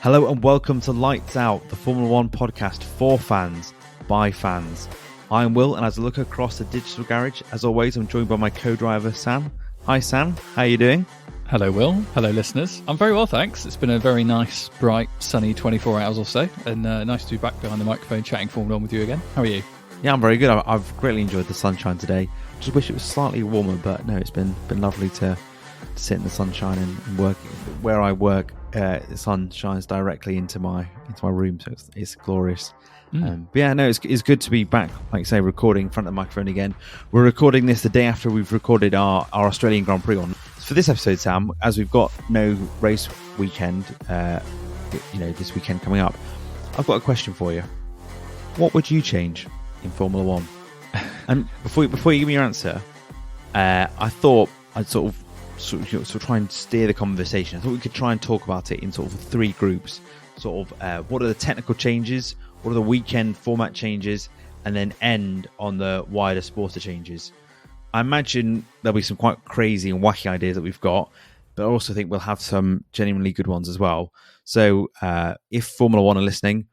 Hello and welcome to Lights Out, the Formula One podcast for fans, by fans. I'm Will, and as I look across the digital garage, as always, I'm joined by my co-driver, Sam. Hi, Sam. How are you doing? Hello, Will. Hello, listeners. I'm very well, thanks. It's been a very nice, bright, sunny 24 hours or so, and nice to be back behind the microphone chatting Formula One with you again. How are you? Yeah, I'm very good. I've greatly enjoyed the sunshine today. Just wish it was slightly warmer, but no, it's been lovely to sit in the sunshine and work. Where I work, the sun shines directly into my room, so it's glorious. But yeah, no, it's good to be back, like you say, recording in front of the microphone again. We're recording this the day after we've recorded our Australian Grand Prix on. For this episode, Sam, as we've got no race weekend, this weekend coming up, I've got a question for you. What would you change in Formula One? And before you give me your answer, I thought I'd sort of try and steer the conversation. I thought we could try and talk about it in sort of three groups. Sort of what are the technical changes, what are the weekend format changes, and then end on the wider sporter changes. I imagine there'll be some quite crazy and wacky ideas that we've got, but I also think we'll have some genuinely good ones as well. So if Formula One are listening,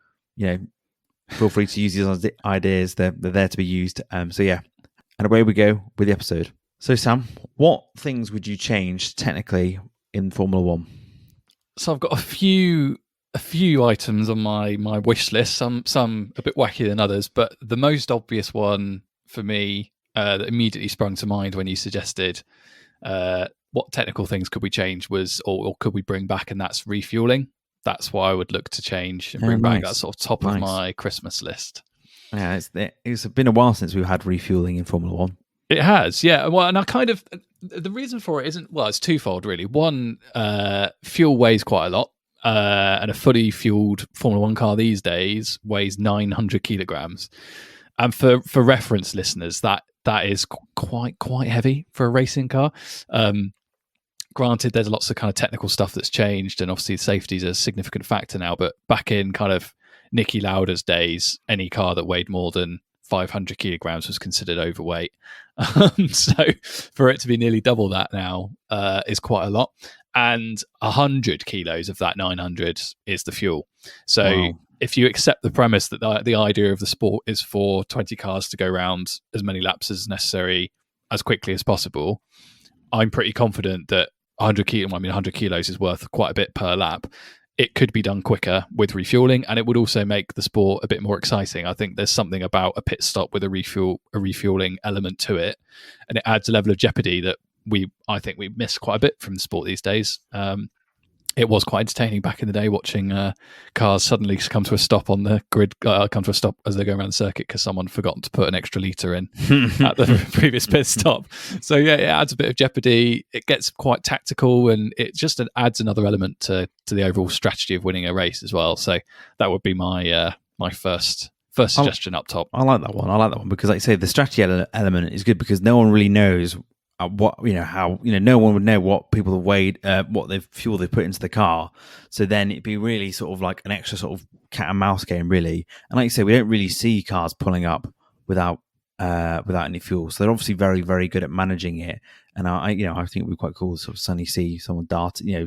feel free to use these ideas. They're there to be used. So yeah, and away we go with the episode. So Sam, what things would you change technically in Formula One? So I've got a few items on my wish list. Some a bit wacky than others, but the most obvious one for me that immediately sprung to mind when you suggested what technical things could we change was, or could we bring back, and that's refueling. That's what I would look to change and bring back. That sort of top of my Christmas list. Yeah, it's been a while since we've had refueling in Formula One. It has, yeah. Well, and the reason for it isn't, well, it's twofold really. One, fuel weighs quite a lot, and a fully fueled Formula One car these days weighs 900 kilograms. And for reference, listeners, that is quite heavy for a racing car. Granted, there's lots of kind of technical stuff that's changed, and obviously safety is a significant factor now. But back in kind of Niki Lauda's days, any car that weighed more than 500 kilograms was considered overweight. So for it to be nearly double that now is quite a lot. And 100 kilos of that 900 is the fuel. So wow. If you accept the premise that the idea of the sport is for 20 cars to go around as many laps as necessary as quickly as possible, I'm pretty confident that 100 kilos is worth quite a bit per lap. It could be done quicker with refueling, and it would also make the sport a bit more exciting. I think there's something about a pit stop with a refueling element to it, and it adds a level of jeopardy that I think we miss quite a bit from the sport these days. It was quite entertaining back in the day watching cars suddenly come to a stop on the grid, come to a stop as they go around the circuit because someone forgot to put an extra litre in at the previous pit stop. So yeah, it adds a bit of jeopardy. It gets quite tactical, and it just adds another element to the overall strategy of winning a race as well. So that would be my first suggestion up top. I like that one because, like you say, the strategy element is good because no one really knows no one would know what people have weighed, what the fuel they put into the car. So then it'd be really sort of like an extra sort of cat and mouse game, really. And like you say, we don't really see cars pulling up without any fuel. So they're obviously very, very good at managing it. And I think it'd be quite cool to sort of suddenly see someone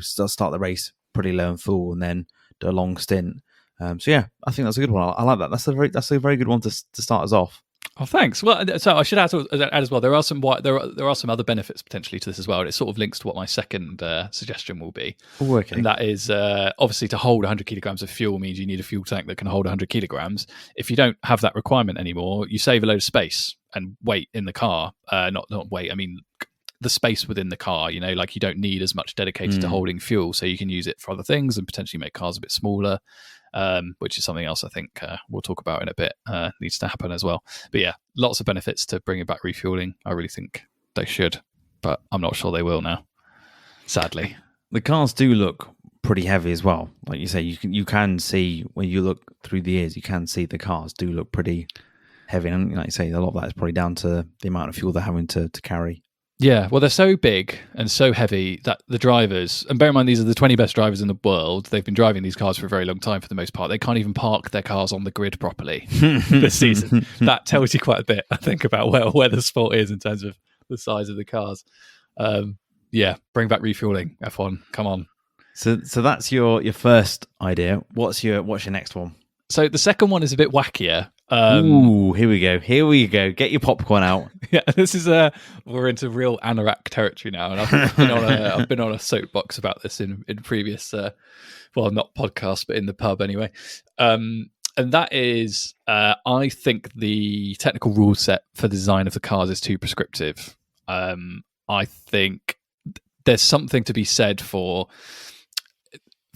start the race pretty low and full and then do a long stint. So yeah, I think that's a good one. I like that. That's a very good one to start us off. Oh, thanks. Well, so I should add as well. There are some other benefits potentially to this as well, and it sort of links to what my second suggestion will be. Oh, okay. And that is obviously to hold 100 kilograms of fuel means you need a fuel tank that can hold 100 kilograms. If you don't have that requirement anymore, you save a load of space and weight in the car. Not weight. I mean the space within the car. You don't need as much dedicated to holding fuel, so you can use it for other things and potentially make cars a bit smaller. Which is something else I think we'll talk about in a bit, needs to happen as well. But yeah, lots of benefits to bringing back refueling. I really think they should, but I'm not sure they will now, sadly. The cars do look pretty heavy as well. Like you say, you can see when you look through the years, you can see the cars do look pretty heavy. And like you say, a lot of that is probably down to the amount of fuel they're having to carry. Yeah, well, they're so big and so heavy that the drivers, and bear in mind these are the 20 best drivers in the world, they've been driving these cars for a very long time for the most part. They can't even park their cars on the grid properly this season. That tells you quite a bit, I think, about where the sport is in terms of the size of the cars. Yeah, bring back refueling, F1, come on. So that's your first idea. What's your next one? So the second one is a bit wackier. Ooh, here we go. Get your popcorn out. Yeah, this is we're into real anorak territory now, and I've been on a soapbox about this in previous, well, not podcasts, but in the pub anyway. And that is, I think the technical rule set for the design of the cars is too prescriptive. I think there's something to be said for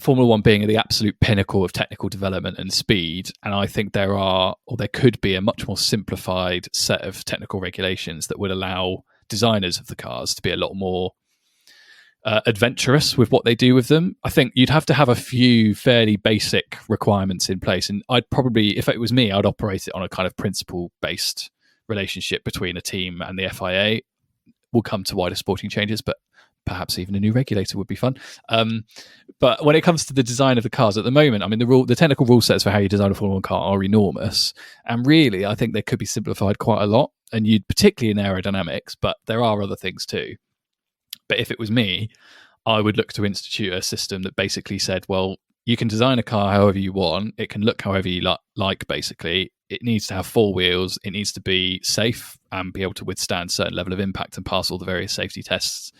Formula One being at the absolute pinnacle of technical development and speed, and I think there could be a much more simplified set of technical regulations that would allow designers of the cars to be a lot more adventurous with what they do with them. I think you'd have to have a few fairly basic requirements in place, and I'd probably, if it was me, I'd operate it on a kind of principle-based relationship between a team and the FIA. We'll come to wider sporting changes, but perhaps even a new regulator would be fun. But when it comes to the design of the cars at the moment, I mean, the technical rule sets for how you design a Formula One car are enormous. And really, I think they could be simplified quite a lot. And you'd particularly in aerodynamics, but there are other things too. But if it was me, I would look to institute a system that basically said, well, you can design a car however you want. It can look however you like, basically. It needs to have four wheels. It needs to be safe and be able to withstand certain level of impact and pass all the various safety tests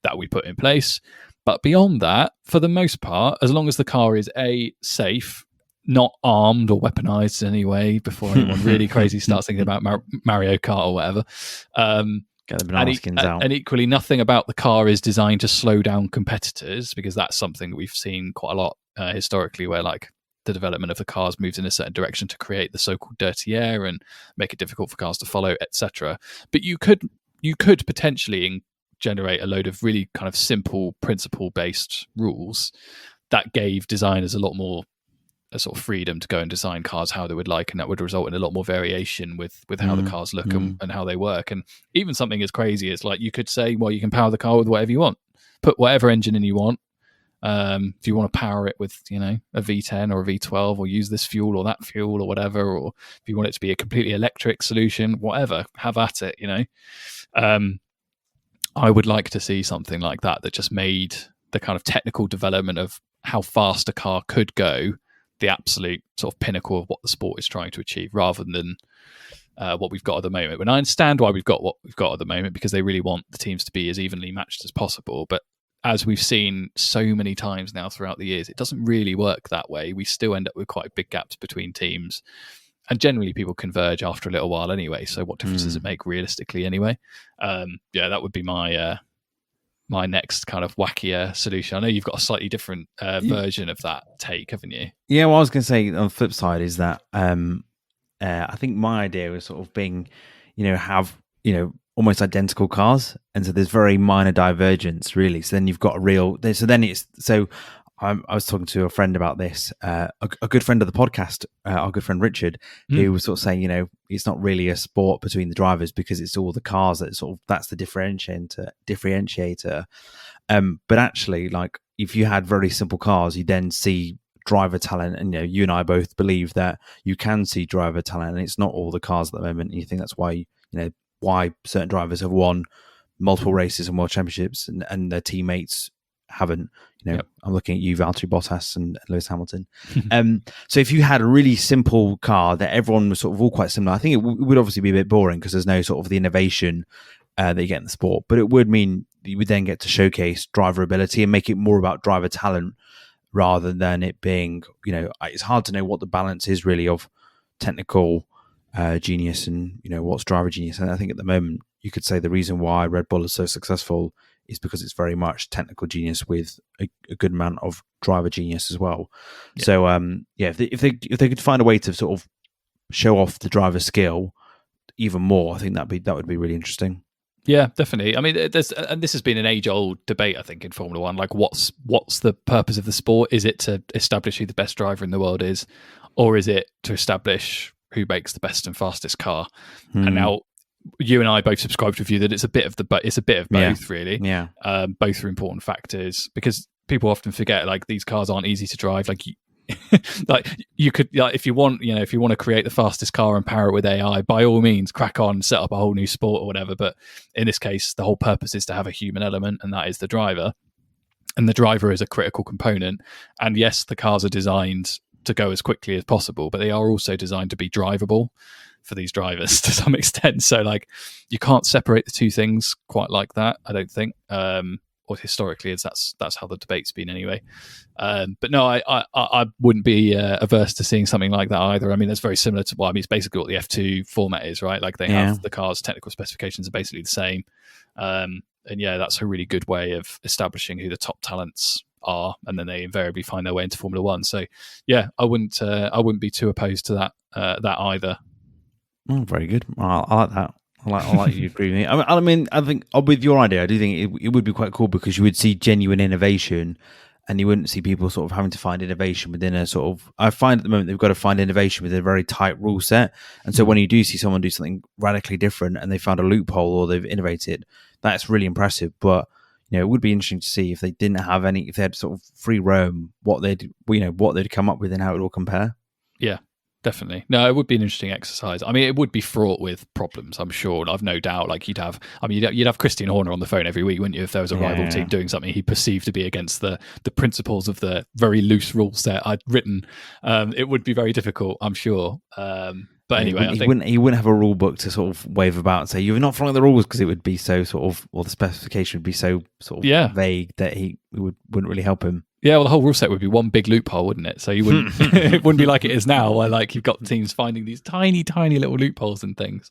that we put in place. But beyond that, for the most part, as long as the car is safe, not armed or weaponized in any way before anyone really crazy starts thinking about Mario Kart or whatever. Get the banana skins out. And equally, nothing about the car is designed to slow down competitors, because that's something that we've seen quite a lot historically, where like the development of the cars moves in a certain direction to create the so-called dirty air and make it difficult for cars to follow, etc. But you could potentially generate a load of really kind of simple principle-based rules that gave designers a lot more sort of freedom to go and design cars how they would like, and that would result in a lot more variation with how the cars look and how they work. And even something as crazy as, like, you could say, well, you can power the car with whatever you want, put whatever engine in you want. If you want to power it with, a V10 or a V12, or use this fuel or that fuel or whatever, or if you want it to be a completely electric solution, whatever, have at it. I would like to see something like that just made the kind of technical development of how fast a car could go the absolute sort of pinnacle of what the sport is trying to achieve, rather than what we've got at the moment. And I understand why we've got what we've got at the moment, because they really want the teams to be as evenly matched as possible. But as we've seen so many times now throughout the years, it doesn't really work that way. We still end up with quite big gaps between teams. And generally people converge after a little while anyway. So what difference does it make realistically anyway? That would be my my next kind of wackier solution. I know you've got a slightly different version of that take, haven't you? Yeah, what I was going to say on the flip side is that I think my idea was sort of being, have, almost identical cars. And so there's very minor divergence, really. So then you've got I was talking to a friend about this, a good friend of the podcast, our good friend Richard, who was sort of saying, it's not really a sport between the drivers because it's all the cars that's the differentiator. But actually, like, if you had very simple cars, you then see driver talent, and you and I both believe that you can see driver talent, and it's not all the cars at the moment. And you think that's why why certain drivers have won multiple races and world championships, and their teammates haven't. I'm looking at you, Valtteri Bottas and Lewis Hamilton. So if you had a really simple car that everyone was sort of all quite similar, I think it would obviously be a bit boring because there's no sort of the innovation that you get in the sport. But it would mean you would then get to showcase driver ability and make it more about driver talent rather than it being, it's hard to know what the balance is really of technical genius and, what's driver genius. And I think at the moment you could say the reason why Red Bull is so successful is because it's very much technical genius with a good amount of driver genius as well. Yeah. So, if they could find a way to sort of show off the driver skill even more, I think that would be really interesting. Yeah, definitely. I mean, this has been an age-old debate, I think, in Formula One. Like, what's the purpose of the sport? Is it to establish who the best driver in the world is, or is it to establish who makes the best and fastest car? And now, you and I both subscribe to the view that it's a bit of both, really. Yeah. Both are important factors, because people often forget, like, these cars aren't easy to drive. Like, you could, if you want to create the fastest car and power it with AI, by all means, crack on, set up a whole new sport or whatever. But in this case, the whole purpose is to have a human element, and that is the driver. and the driver is a critical component. And yes, the cars are designed to go as quickly as possible, but they are also designed to be drivable for these drivers to some extent. So like you can't separate the two things quite like that, I don't think. Or historically, as that's how the debate's been anyway. But no, I wouldn't be averse to seeing something like that either. I mean, that's very similar to it's basically what the F2 format is, right? Like they have the car's technical specifications are basically the same. And yeah, that's a really good way of establishing who the top talents are, and then they invariably find their way into Formula One. So yeah, I wouldn't be too opposed to that either. Oh, very good. I like that. I like you agree with me. I mean, I think with your idea, I do think it would be quite cool because you would see genuine innovation, and you wouldn't see people sort of having to find innovation within a sort of. I find at the moment they've got to find innovation within a very tight rule set, and so when you do see someone do something radically different and they found a loophole or they've innovated, that's really impressive. But it would be interesting to see if they didn't have any, if they had sort of free roam, what they'd come up with and how it would all compare. Yeah. Definitely. No, it would be an interesting exercise. I mean, it would be fraught with problems, I'm sure. I've no doubt. Like you'd have Christian Horner on the phone every week, wouldn't you? If there was a rival team doing something he perceived to be against the principles of the very loose rule set I'd written, it would be very difficult, I'm sure. But anyway, he wouldn't have a rule book to sort of wave about and say you're not following the rules, because it would be so sort of, or the specification would be so sort of vague that it wouldn't really help him. Yeah, well, the whole rule set would be one big loophole, wouldn't it? So you wouldn't it wouldn't be like it is now, where like you've got teams finding these tiny, tiny little loopholes and things.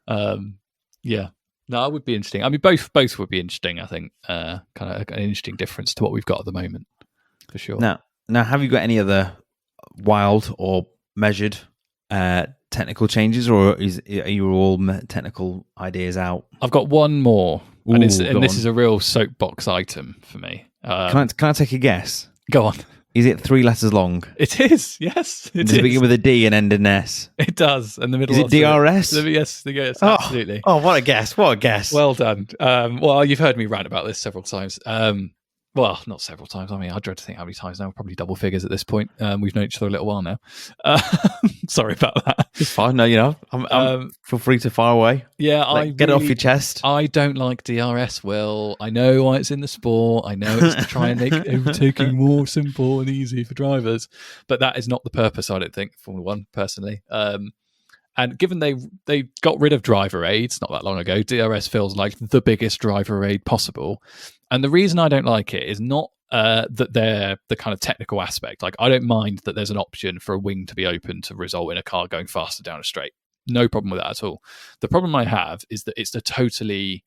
Yeah, no, it would be interesting. I mean, both would be interesting. I think kind of an interesting difference to what we've got at the moment, for sure. Now, have you got any other wild or measured technical changes, or are you all technical ideas out? I've got one more, and this is a real soapbox item for me. Can I take a guess? Go on. Is it 3 letters long? It is. Yes, it Does it begin with a D and end in S? It does. And the middle. Is it DRS? Yes, absolutely. Oh, what a guess! What a guess! Well done. Well, you've heard me rant about this several times. Well, not several times. I mean, I dread to think how many times now. Probably double figures at this point. We've known each other a little while now. Sorry about that. It's fine. No, feel free to fire away. Yeah, get it off your chest. I don't like DRS, Will. I know why it's in the sport. I know it's to try and make overtaking more simple and easy for drivers. But that is not the purpose, I don't think, Formula One, personally. And given they got rid of driver aids not that long ago, DRS feels like the biggest driver aid possible. And the reason I don't like it is not that they're the kind of technical aspect. Like, I don't mind that there's an option for a wing to be open to result in a car going faster down a straight. No problem with that at all. The problem I have is that it's a totally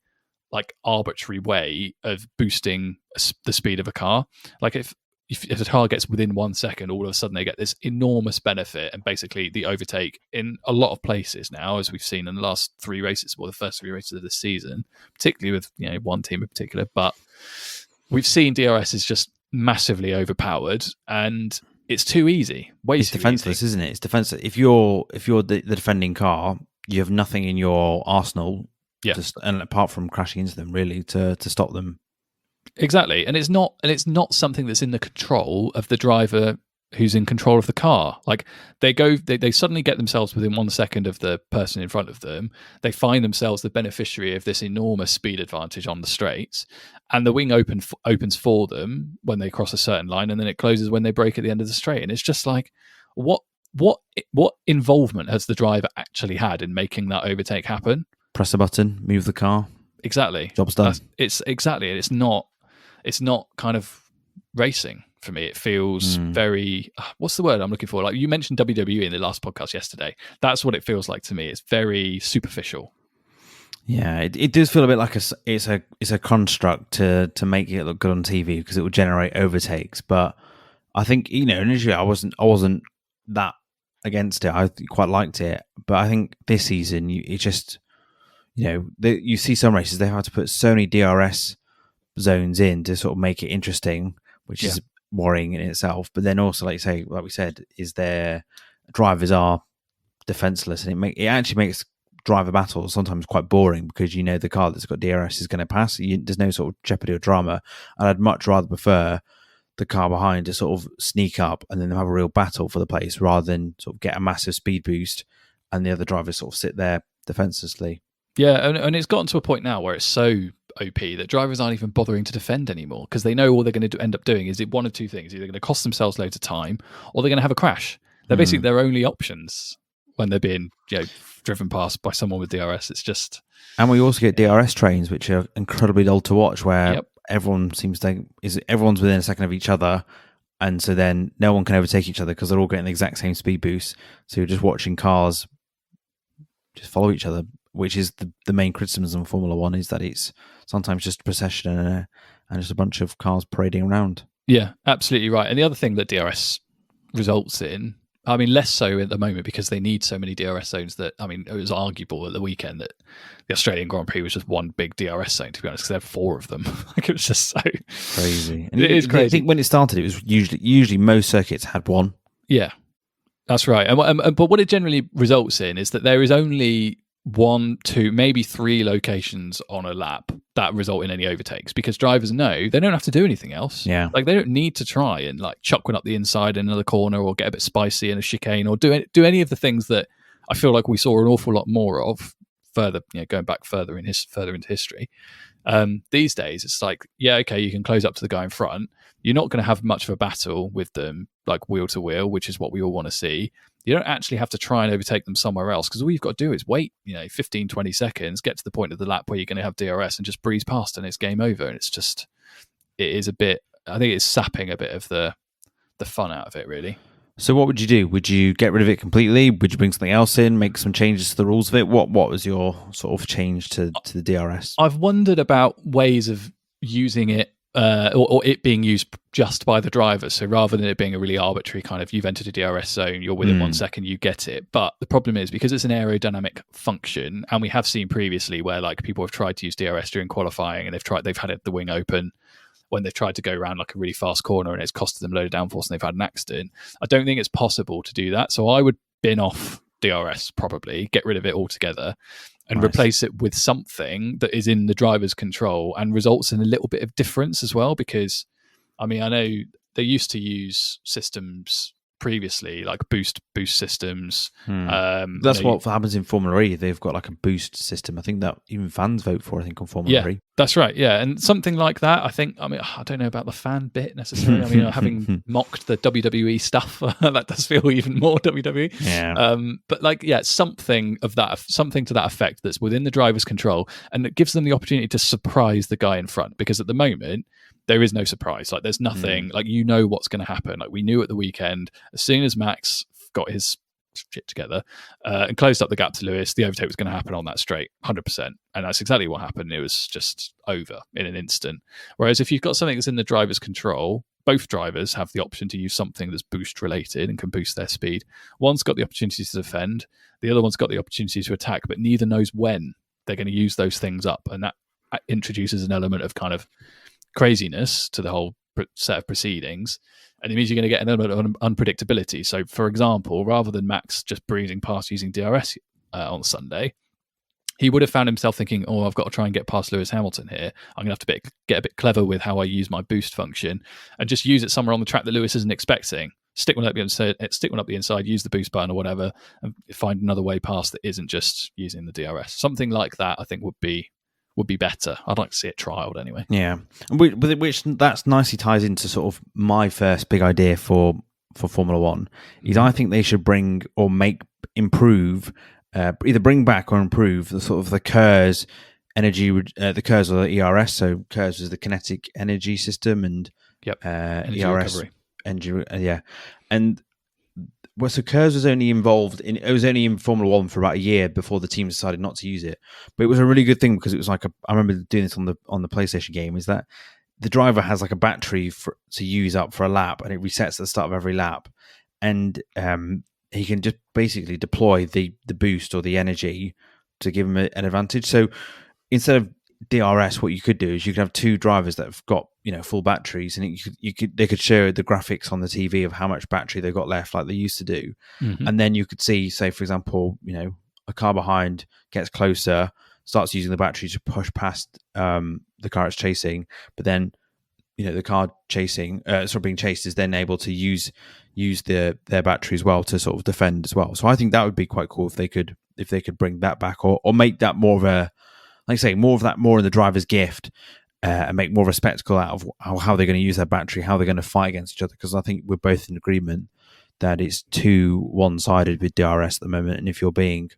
like arbitrary way of boosting the speed of a car. Like if a car gets within 1 second, all of a sudden they get this enormous benefit, and basically the overtake in a lot of places now, as we've seen in the last 3 races, or the first 3 races of this season, particularly with one team in particular. But we've seen DRS is just massively overpowered, and it's too easy. It's defenseless, isn't it? It's defenseless. If you're the defending car, you have nothing in your arsenal, and apart from crashing into them, really, to stop them. Exactly, and it's not something that's in the control of the driver who's in control of the car. Like they suddenly get themselves within 1 second of the person in front of them. They find themselves the beneficiary of this enormous speed advantage on the straights, and the wing opens for them when they cross a certain line, and then it closes when they brake at the end of the straight. And it's just like, what involvement has the driver actually had in making that overtake happen? Press a button, move the car. Exactly. Job's done. It's not kind of racing for me. It feels very, what's the word I'm looking for? Like you mentioned WWE in the last podcast yesterday. That's what it feels like to me. It's very superficial. Yeah, it does feel a bit like it's a construct to make it look good on TV, because it will generate overtakes. But I think, initially I wasn't that against it. I quite liked it. But I think this season you see some races, they have to put so many DRS zones in to sort of make it interesting, which is worrying in itself. But then also, like we said, is their drivers are defenseless, and it actually makes driver battles sometimes quite boring, because the car that's got DRS is going to pass. There's no sort of jeopardy or drama, and I'd much rather prefer the car behind to sort of sneak up and then have a real battle for the place, rather than sort of get a massive speed boost and the other drivers sort of sit there defenselessly. Yeah, and it's gotten to a point now where it's so OP that drivers aren't even bothering to defend anymore because they know all they're going to end up doing is one of two things: either going to cost themselves loads of time, or they're going to have a crash. They're basically their only options when they're being driven past by someone with DRS. It's just, and we also get DRS trains, which are incredibly dull to watch, where everyone seems to everyone's within a second of each other. And so then no one can overtake each other because they're all getting the exact same speed boost. So you're just watching cars just follow each other, which is the main criticism of Formula One, is that it's sometimes just a procession and just a bunch of cars parading around. Yeah, absolutely right. And the other thing that DRS results in, I mean, less so at the moment because they need so many DRS zones that, I mean, it was arguable at the weekend that the Australian Grand Prix was just one big DRS zone, to be honest, because they had 4 of them. Like, it was just so crazy. And it is crazy. I think when it started, it was usually most circuits had one. Yeah, that's right. But what it generally results in is that there is only 1, 2, maybe 3 locations on a lap that result in any overtakes, because drivers know they don't have to do anything else. Yeah, like they don't need to try and like chuck one up the inside in another corner or get a bit spicy in a chicane or do any of the things that I feel like we saw an awful lot more of further, going back further into history. These days, it's like, yeah, okay, you can close up to the guy in front. You're not going to have much of a battle with them, like wheel to wheel, which is what we all want to see. You don't actually have to try and overtake them somewhere else, because all you've got to do is wait, 15, 20 seconds, get to the point of the lap where you're going to have DRS and just breeze past and it's game over. And it's just, it is a bit, I think it's sapping a bit of the fun out of it, really. So what would you do? Would you get rid of it completely? Would you bring something else in, make some changes to the rules of it? What was your sort of change to the DRS? I've wondered about ways of using it, or it being used just by the drivers. So rather than it being a really arbitrary kind of, you've entered a DRS zone, you're within 1 second, you get it. But the problem is, because it's an aerodynamic function, and we have seen previously where like people have tried to use DRS during qualifying and they've had the wing open when they've tried to go around like a really fast corner and it's costed them a load of downforce and they've had an accident. I don't think it's possible to do that. So I would bin off DRS, probably get rid of it altogether and replace it with something that is in the driver's control and results in a little bit of difference as well. Because, I mean, I know they used to use systems previously, like boost systems. That's what happens in Formula E. They've got like a boost system. I think that even fans vote for, I think, on Formula E. That's right, yeah. And something like that, I think, I mean, I don't know about the fan bit necessarily. I mean, having mocked the WWE stuff, that does feel even more WWE. Yeah. But like, yeah, something to that effect that's within the driver's control, and it gives them the opportunity to surprise the guy in front, because at the moment, there is no surprise. Like, there's nothing, like, what's going to happen. Like, we knew at the weekend, as soon as Max got his shit together and closed up the gap to Lewis, the overtake was going to happen on that straight, 100%. And that's exactly what happened. It was just over in an instant. Whereas if you've got something that's in the driver's control, both drivers have the option to use something that's boost related and can boost their speed. One's got the opportunity to defend, the other one's got the opportunity to attack, but neither knows when they're going to use those things up. And that introduces an element of kind of craziness to the whole set of proceedings, and it means you're going to get an element of unpredictability. So, for example, rather than Max just breezing past using DRS on Sunday, he would have found himself thinking, "Oh, I've got to try and get past Lewis Hamilton here. I'm going to have to get a bit clever with how I use my boost function, and just use it somewhere on the track that Lewis isn't expecting. Stick one up the inside, use the boost button or whatever, and find another way past that isn't just using the DRS. Something like that, I think, would be better. I'd like to see it trialed anyway. Yeah, which that's nicely ties into sort of my first big idea for Formula One is I think they should bring or either bring back or improve the sort of the KERS energy, the KERS or the ERS. So KERS is the kinetic energy system, and energy ERS recovery. Energy, and well, so KERS was only in Formula One for about a year before the team decided not to use it. But it was a really good thing because it was like I remember doing this on the PlayStation game, is that the driver has like a battery to use up for a lap, and it resets at the start of every lap, and he can just basically deploy the boost or the energy to give him an advantage. So instead of DRS, what you could do is you could have 2 drivers that have got full batteries, and they could show the graphics on the TV of how much battery they've got left, like they used to do, and then you could see, say for example, a car behind gets closer, starts using the battery to push past the car it's chasing, but then the car chasing sort of being chased is then able to use their battery as well to sort of defend as well. So I think that would be quite cool if they could bring that back, or make that more of like I say, more of that, more in the driver's gift, and make more of a spectacle out of how they're going to use their battery, how they're going to fight against each other. Because I think we're both in agreement that it's too one-sided with DRS at the moment, and if you're being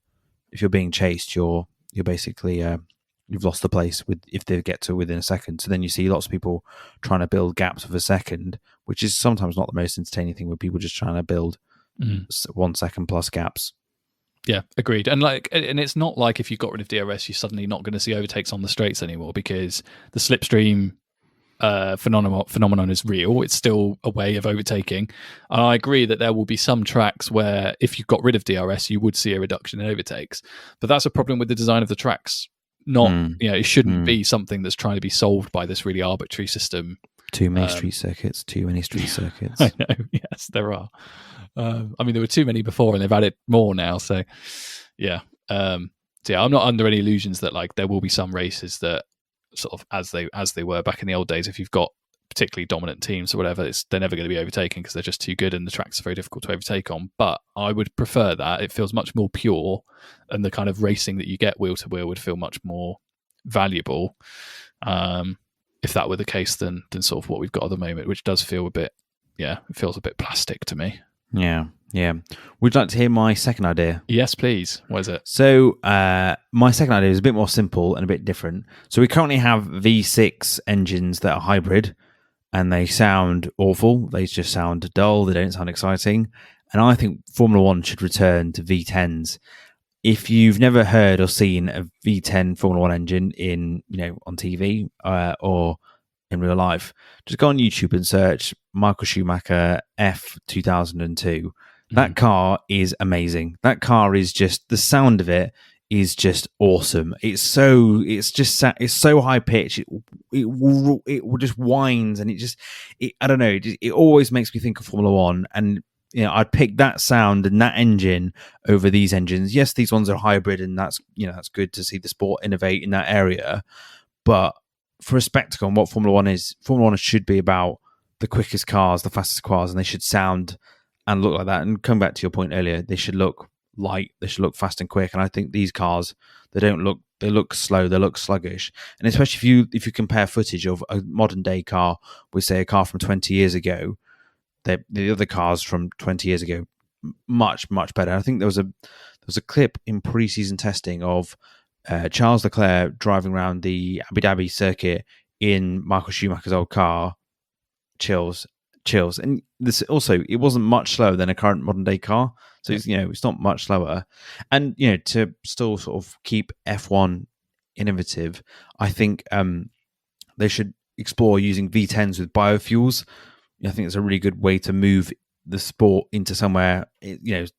chased, you're basically you've lost the place with if they get to within a second. So then you see lots of people trying to build gaps of a second, which is sometimes not the most entertaining thing, with people just trying to build 1 second plus gaps. Yeah, agreed. And it's not like if you got rid of DRS, you're suddenly not going to see overtakes on the straights anymore, because the slipstream phenomenon is real. It's still a way of overtaking. And I agree that there will be some tracks where if you got rid of DRS, you would see a reduction in overtakes. But that's a problem with the design of the tracks. Not, it shouldn't be something that's trying to be solved by this really arbitrary system. Too many street circuits. I know, yes, there are. I mean, there were too many before, and they've added more now. So, yeah. I'm not under any illusions that there will be some races that sort of as they were back in the old days. If you've got particularly dominant teams or whatever, they're never going to be overtaken because they're just too good, and the tracks are very difficult to overtake on. But I would prefer that. It feels much more pure, and the kind of racing that you get wheel to wheel would feel much more valuable. If that were the case, than sort of what we've got at the moment, which does feel it feels a bit plastic to me. Yeah. Would you like to hear my second idea? Yes, please. What is it? So my second idea is a bit more simple and a bit different. So we currently have V6 engines that are hybrid, and they sound awful. They just sound dull. They don't sound exciting. And I think Formula One should return to V10s. If you've never heard or seen a V10 Formula One engine on TV or in real life, just go on YouTube and search Michael Schumacher F2002. That car is amazing. That car is just, the sound of it is just awesome. It's so high pitched. It just whines, and I don't know. It always makes me think of Formula One, and I'd pick that sound and that engine over these engines. Yes, these ones are hybrid, and that's good to see the sport innovate in that area. But for a spectacle, and what Formula One should be about the quickest cars, the fastest cars, and they should sound and look like that. And coming back to your point earlier, they should look light, they should look fast and quick. And I think these cars, they look slow, they look sluggish. And especially if you compare footage of a modern day car with, say, a car from 20 years ago, the other cars from 20 years ago, much better. I think there was a clip in pre-season testing of Charles Leclerc driving around the Abu Dhabi circuit in Michael Schumacher's old car. Chills. And this also, it wasn't much slower than a current modern day car. So it's not much slower. And to still sort of keep F1 innovative, I think they should explore using V10s with biofuels. I think it's a really good way to move the sport into somewhere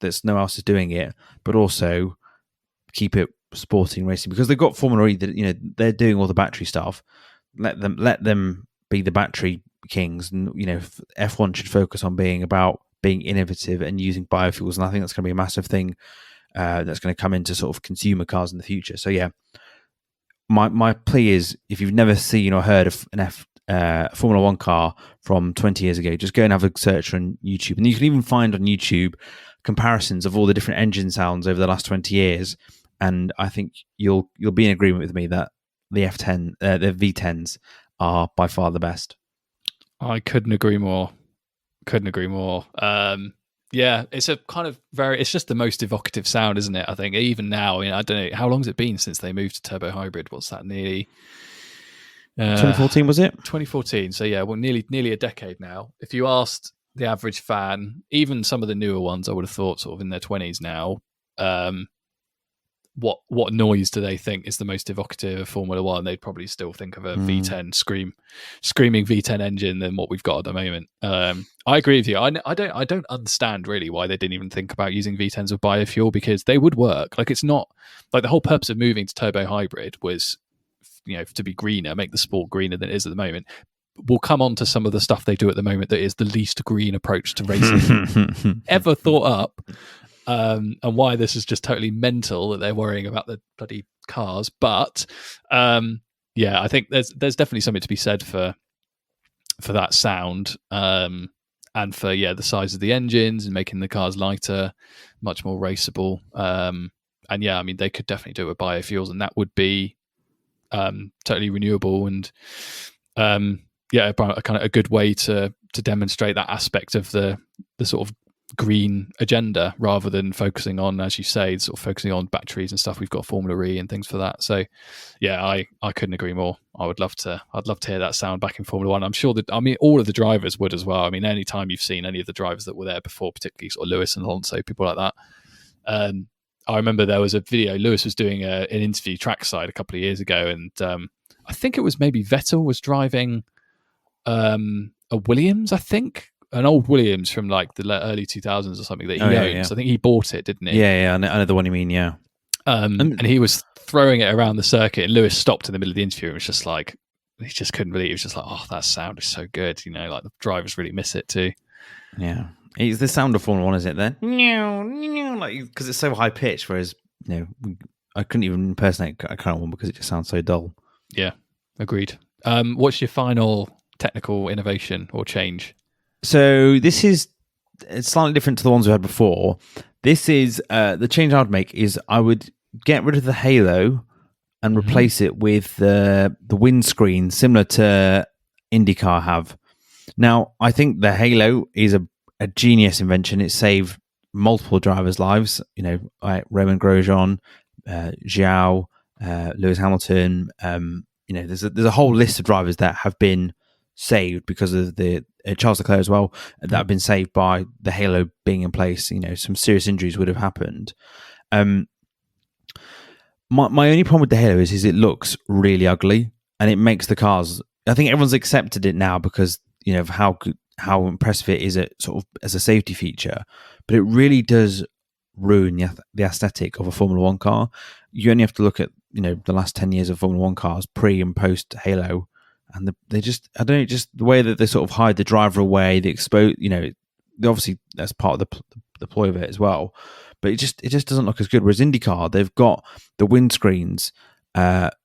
that's no one else is doing it, but also keep it sporting racing, because they've got Formula E that they're doing all the battery stuff. Let them be the battery kings, and F1 should focus on being innovative and using biofuels. And I think that's going to be a massive thing that's going to come into sort of consumer cars in the future. So yeah, my plea is, if you've never seen or heard of a Formula One car from 20 years ago, just go and have a search on YouTube, and you can even find on YouTube comparisons of all the different engine sounds over the last 20 years. And I think you'll be in agreement with me that the the V10s are by far the best. I couldn't agree more. Yeah, it's a kind of it's just the most evocative sound, isn't it? I think even now, I don't know, how long has it been since they moved to turbo hybrid? What's that, nearly 2014 was it? 2014. So yeah, well, nearly a decade now. If you asked the average fan, even some of the newer ones, I would have thought sort of in their 20s now, what noise do they think is the most evocative of Formula One? They'd probably still think of a V10 screaming V10 engine than what we've got at the moment. I agree with you. I don't understand really why they didn't even think about using V10s with biofuel, because they would work. It's not like the whole purpose of moving to turbo hybrid was to be greener, make the sport greener than it is at the moment. We'll come on to some of the stuff they do at the moment that is the least green approach to racing ever thought up. And why this is just totally mental that they're worrying about the bloody cars. But I think there's definitely something to be said for that sound, and for the size of the engines and making the cars lighter, much more raceable. And I mean, they could definitely do it with biofuels, and that would be totally renewable, and a kind of a good way to demonstrate that aspect of the sort of green agenda, rather than focusing on, as you say, sort of focusing on batteries and stuff. We've got Formula E and things for that. So yeah, I couldn't agree more. I'd love to hear that sound back in Formula One. I'm sure that, I mean, all of the drivers would as well. I mean, any time you've seen any of the drivers that were there before, particularly sort of Lewis and Alonso, people like that. I remember there was a video, Lewis was doing an interview trackside a couple of years ago, and I think it was maybe Vettel was driving a Williams, I think, an old Williams from like the early 2000s or something that he owns. Yeah. I think he bought it, didn't he? Yeah, I know the one you mean, yeah. And he was throwing it around the circuit, and Lewis stopped in the middle of the interview and was just like, he just couldn't believe it. He was just like, oh, that sound is so good. You know, like the drivers really miss it too. Yeah. It's the sound of Formula One, is it then? Like, because it's so high pitched, whereas, you know, I couldn't even impersonate a current one because it just sounds so dull. Yeah, agreed. What's your final technical innovation or change? So it's slightly different to the ones we had before. This is the change I would make is I would get rid of the halo and replace it with the windscreen, similar to IndyCar have. Now, I think the halo is a genius invention. It saved multiple drivers' lives. You know, like Romain Grosjean, Zhou, Lewis Hamilton. You know, there's a whole list of drivers that have been saved because of the Charles Leclerc as well, that have been saved by the halo being in place. You know, some serious injuries would have happened. My only problem with the halo is it looks really ugly, and it makes the cars. I think everyone's accepted it now because, you know, of how impressive it is sort of as a safety feature, but it really does ruin the aesthetic of a Formula One car. You only have to look at, you know, the last 10 years of Formula One cars, pre and post halo, and they just, I don't know, just the way that they sort of hide the driver away, the expose, you know, obviously that's part of the ploy of it as well, but it just doesn't look as good. Whereas IndyCar, they've got the windscreens,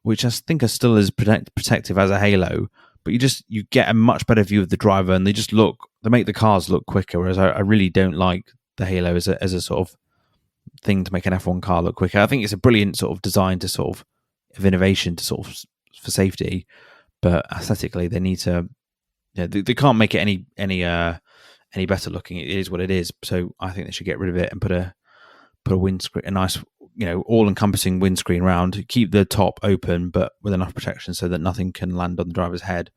which I think are still as protective as a halo, but you get a much better view of the driver, and they make the cars look quicker. Whereas I really don't like the halo as a sort of thing to make an F1 car look quicker. I think it's a brilliant sort of design to sort of innovation to sort of for safety, but aesthetically they need to, they can't make it any better looking. It is what it is. So I think they should get rid of it and put a windscreen, a nice, you know, all-encompassing windscreen round, keep the top open but with enough protection so that nothing can land on the driver's head.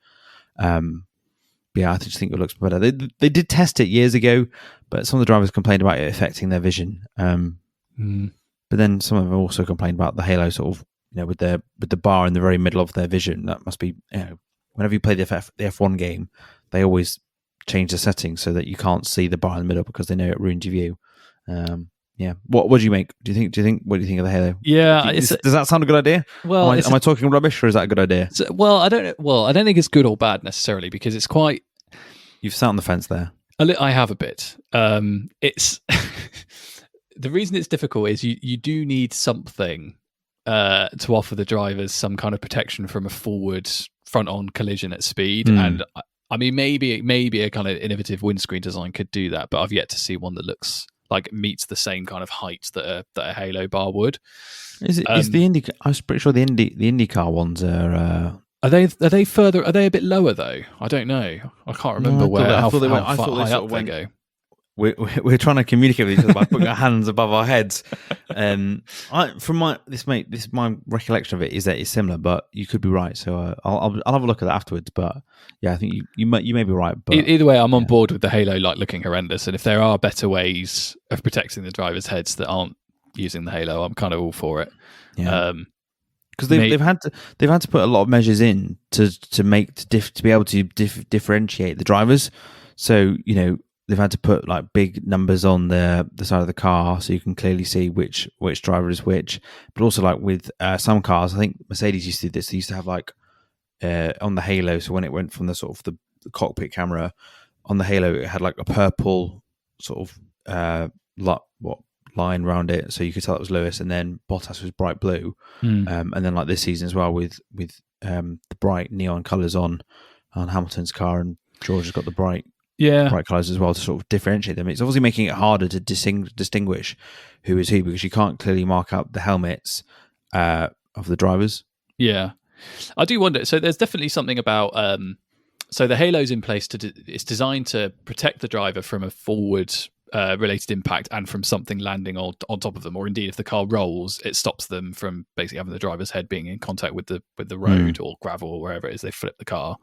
Yeah, I just think it looks better. They did test it years ago, but some of the drivers complained about it affecting their vision. But then some of them also complained about the halo sort of, you know, with the bar in the very middle of their vision. That must be, you know, whenever you play the F1 game, they always change the settings so that you can't see the bar in the middle because they know it ruins your view. Yeah. What do you make? What do you think of the halo? Yeah. Does that sound a good idea? Well, am I talking rubbish, or is that a good idea? I don't think it's good or bad necessarily, because it's quite. You've sat on the fence there. I have a bit. It's the reason it's difficult is you do need something to offer the drivers some kind of protection from a forward front-on collision at speed, and I mean maybe a kind of innovative windscreen design could do that, but I've yet to see one that looks like meets the same kind of height that a halo bar would. Is the Indy? I was pretty sure the IndyCar ones are. Are they further? Are they a bit lower though? I don't know. I can't remember how high up they go. We're trying to communicate with each other by putting our hands above our heads. My recollection of it is that it's similar, but you could be right. So I'll have a look at that afterwards. But yeah, I think you may be right. But either way, I'm on board with the halo like looking horrendous. And if there are better ways of protecting the drivers' heads that aren't using the halo, I'm kind of all for it. Yeah. Because they've had to put a lot of measures in to be able to differentiate the drivers. So, you know, they've had to put like big numbers on the side of the car so you can clearly see which driver is which. But also, like with some cars, I think Mercedes used to do this. They used to have like on the halo. So when it went from the sort of the cockpit camera on the halo, it had like a purple sort of line around it, so you could tell it was Lewis, and then Bottas was bright blue. And then like this season as well with the bright neon colours on Hamilton's car, and George has got the bright colours as well to sort of differentiate them. It's obviously making it harder to distinguish who is who, because you can't clearly mark out the helmets of the drivers. Yeah. I do wonder. So there's definitely something about. So the halo's in place it's designed to protect the driver from a forward related impact and from something landing on top of them, or indeed if the car rolls, it stops them from basically having the driver's head being in contact with the road or gravel or wherever it is they flip the car.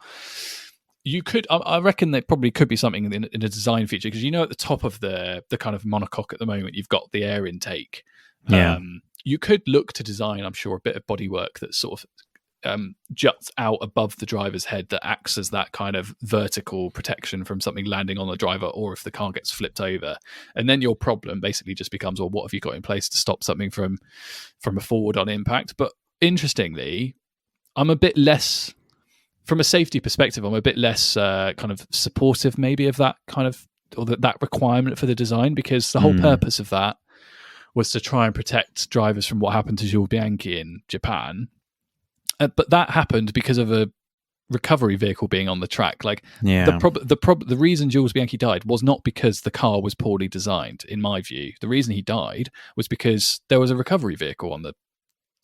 You could, I reckon, there probably could be something in a design feature, because at the top of the kind of monocoque at the moment, you've got the air intake. Yeah. You could look to design, I'm sure, a bit of bodywork that sort of juts out above the driver's head that acts as that kind of vertical protection from something landing on the driver, or if the car gets flipped over. And then your problem basically just becomes, well, what have you got in place to stop something from a forward on impact? But interestingly, I'm a bit less, from a safety perspective, I'm a bit less kind of supportive maybe of that kind of, or that requirement for the design, because the whole purpose of that was to try and protect drivers from what happened to Jules Bianchi in Japan. But that happened because of a recovery vehicle being on the track. The reason Jules Bianchi died was not because the car was poorly designed, in my view. The reason he died was because there was a recovery vehicle on the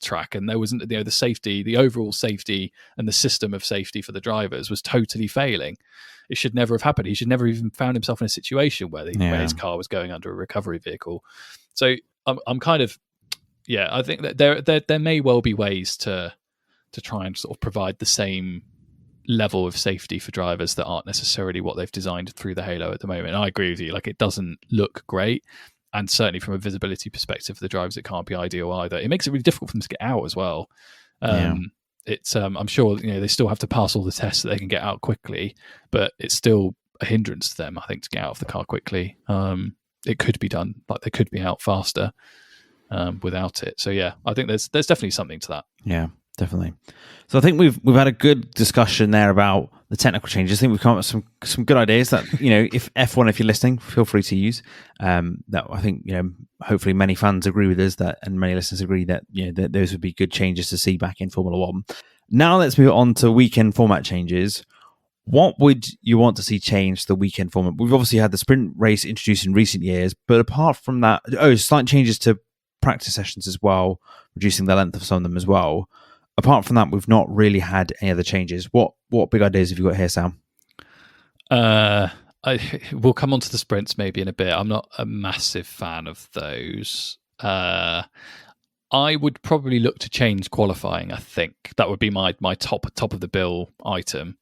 track, and there wasn't, the safety, the overall safety and the system of safety for the drivers was totally failing. It should never have happened. He should never even found himself in a situation where his car was going under a recovery vehicle. So I'm kind of, I think that there may well be ways to try and sort of provide the same level of safety for drivers that aren't necessarily what they've designed through the Halo at the moment. And I agree with you, it doesn't look great, and certainly from a visibility perspective for the drivers, it can't be ideal either. It makes it really difficult for them to get out as well. It's I'm sure they still have to pass all the tests so they can get out quickly, but it's still a hindrance to them, I think, to get out of the car quickly. It could be done, they could be out faster without it. So I think there's definitely something to that. Yeah, definitely. So I think we've had a good discussion there about the technical changes. I think we've come up with some good ideas that, if F1, if you're listening, feel free to use. That I think, hopefully many fans agree with us, that, and many listeners agree that, that those would be good changes to see back in Formula One. Now let's move on to weekend format changes. What would you want to see change the weekend format? We've obviously had the sprint race introduced in recent years, but apart from that, slight changes to practice sessions as well, reducing the length of some of them as well. Apart from that, we've not really had any other changes. What big ideas have you got here, Sam? We'll come on to the sprints maybe in a bit. I'm not a massive fan of those. I would probably look to change qualifying. I think that would be my top of the bill item.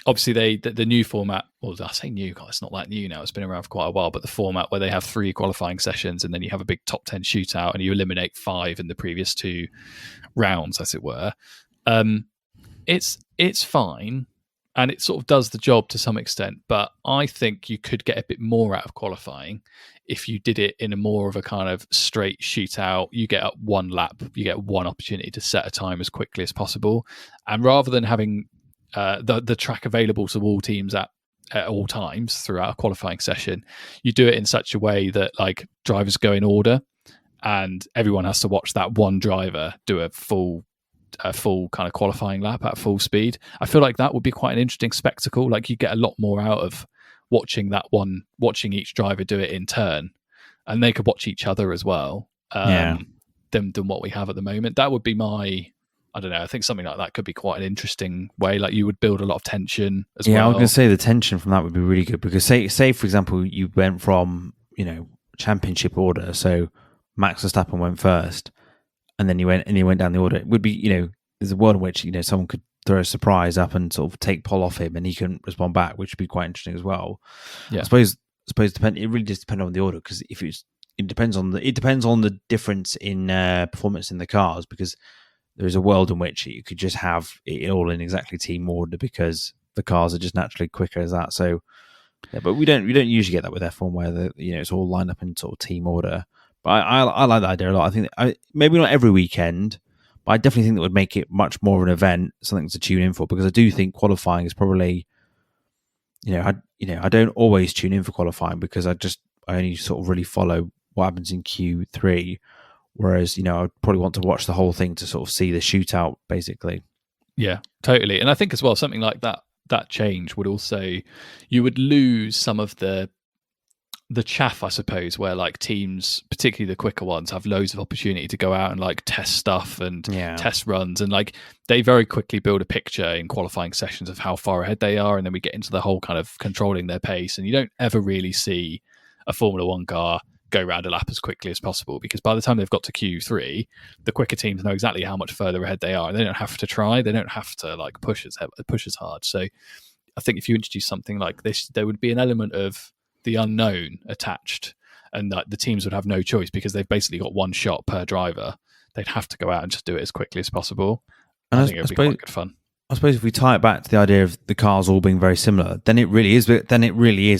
Obviously, the new format, or I say new, God, it's not that new now. It's been around for quite a while, but the format where they have 3 qualifying sessions and then you have a big top 10 shootout and you eliminate 5 in the previous 2 rounds, as it were. It's fine, and it sort of does the job to some extent, but I think you could get a bit more out of qualifying if you did it in a more of a kind of straight shootout. You get up 1 lap, you get 1 opportunity to set a time as quickly as possible, and rather than having the track available to all teams at all times throughout a qualifying session, you do it in such a way that drivers go in order and everyone has to watch that one driver do a full kind of qualifying lap at full speed. I feel like that would be quite an interesting spectacle. You get a lot more out of watching each driver do it in turn, and they could watch each other as well than what we have at the moment. That would be I don't know. I think something like that could be quite an interesting way. You would build a lot of tension as well. Yeah, I was going to say the tension from that would be really good, because say for example, you went from, championship order. So Max Verstappen went first, and then you went down the order. It would be, there's a world in which, someone could throw a surprise up and sort of take pole off him and he can respond back, which would be quite interesting as well. Yeah. I suppose it really does depend on the order, because it depends on the difference in performance in the cars, because there's a world in which you could just have it all in exactly team order because the cars are just naturally quicker as that. So, but we don't usually get that with F1 where it's all lined up in sort of team order. But I like that idea a lot. I think maybe not every weekend, but I definitely think that would make it much more of an event, something to tune in for, because I do think qualifying is probably, I don't always tune in for qualifying because I only sort of really follow what happens in Q3. Whereas, I'd probably want to watch the whole thing to sort of see the shootout, basically. Yeah, totally. And I think as well, something like that change would also, you would lose some of the the chaff, I suppose, where like teams, particularly the quicker ones, have loads of opportunity to go out and like test stuff and test runs, and like they very quickly build a picture in qualifying sessions of how far ahead they are, and then we get into the whole kind of controlling their pace, and you don't ever really see a Formula One car go round a lap as quickly as possible, because by the time they've got to Q3, the quicker teams know exactly how much further ahead they are, and they don't have to try, they don't have to like push as hard. So I think if you introduce something like this, there would be an element of the unknown attached, and that the teams would have no choice because they've basically got one shot per driver. They'd have to go out and just do it as quickly as possible. And I think it would be quite good fun. I suppose if we tie it back to the idea of the cars all being very similar, then it really is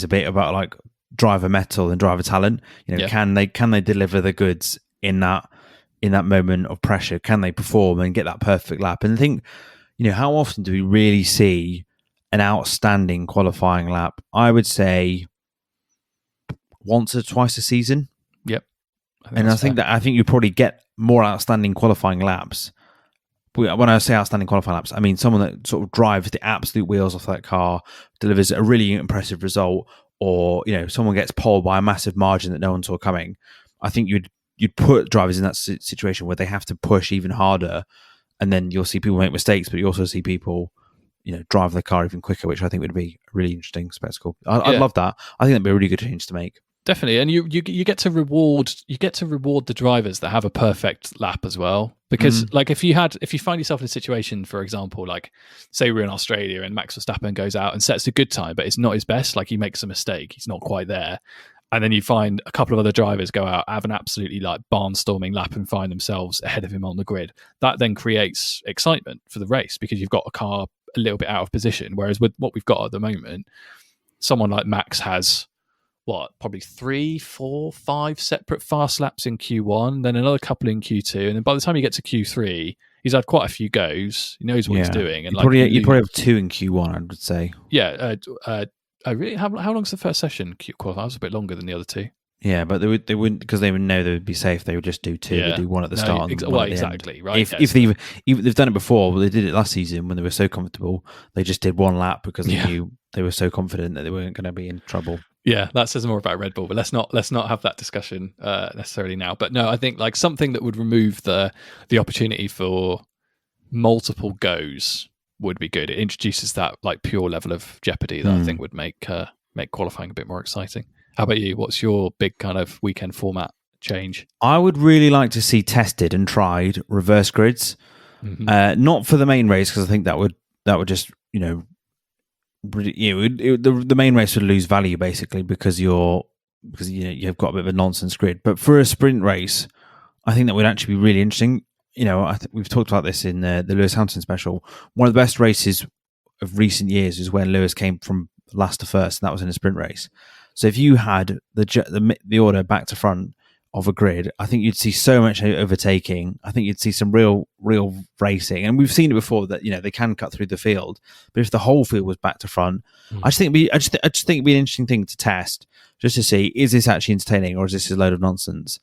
a bit about like driver mettle and driver talent. Can they deliver the goods in that moment of pressure? Can they perform and get that perfect lap? And I think, how often do we really see an outstanding qualifying lap? I would say once or twice a season. Yep. I think you probably get more outstanding qualifying laps. When I say outstanding qualifying laps, I mean someone that sort of drives the absolute wheels off that car, delivers a really impressive result, or someone gets poled by a massive margin that no one saw coming. I think you'd put drivers in that situation where they have to push even harder, and then you'll see people make mistakes, but you also see people drive the car even quicker, which I think would be a really interesting spectacle. I'd love that. I think that'd be a really good change to make. Definitely, and you get to reward the drivers that have a perfect lap as well. Because like if you find yourself in a situation, for example, like say we're in Australia and Max Verstappen goes out and sets a good time, but it's not his best, like he makes a mistake, he's not quite there, and then you find a couple of other drivers go out, have an absolutely like barnstorming lap and find themselves ahead of him on the grid. That then creates excitement for the race because you've got a car a little bit out of position. Whereas with what we've got at the moment, someone like Max has probably 3, 4, 5 separate fast laps in Q1, then another couple in Q2, and then by the time you get to Q3, he's had quite a few goes. He knows what he's doing, and you probably have 2 in Q1, I would say. Yeah, really. How long's the first session? Qualifying was a bit longer than the other 2. Yeah, but they wouldn't, because they would know they would be safe. They would just do 2. They do 1 at the start. Exactly. Right. If they've done it before, they did it last season when they were so comfortable. They just did 1 lap because they knew they were so confident that they weren't going to be in trouble. Yeah, that says more about Red Bull, but let's not have that discussion necessarily now. But no, I think like something that would remove the opportunity for multiple goes would be good. It introduces that like pure level of jeopardy that I think would make qualifying a bit more exciting. How about you? What's your big kind of weekend format change? I would really like to see tested and tried reverse grids, not for the main race, because I think that would just the main race would lose value basically because you've got a bit of a nonsense grid. But for a sprint race, I think that would actually be really interesting. We've talked about this in the Lewis Hamilton special. One of the best races of recent years is when Lewis came from last to first, and that was in a sprint race. So if you had the order back to front of a grid, I think you'd see so much overtaking. I think you'd see some real racing, and we've seen it before that they can cut through the field. But if the whole field was back to front, I just think it'd be an interesting thing to test, just to see, is this actually entertaining or is this a load of nonsense?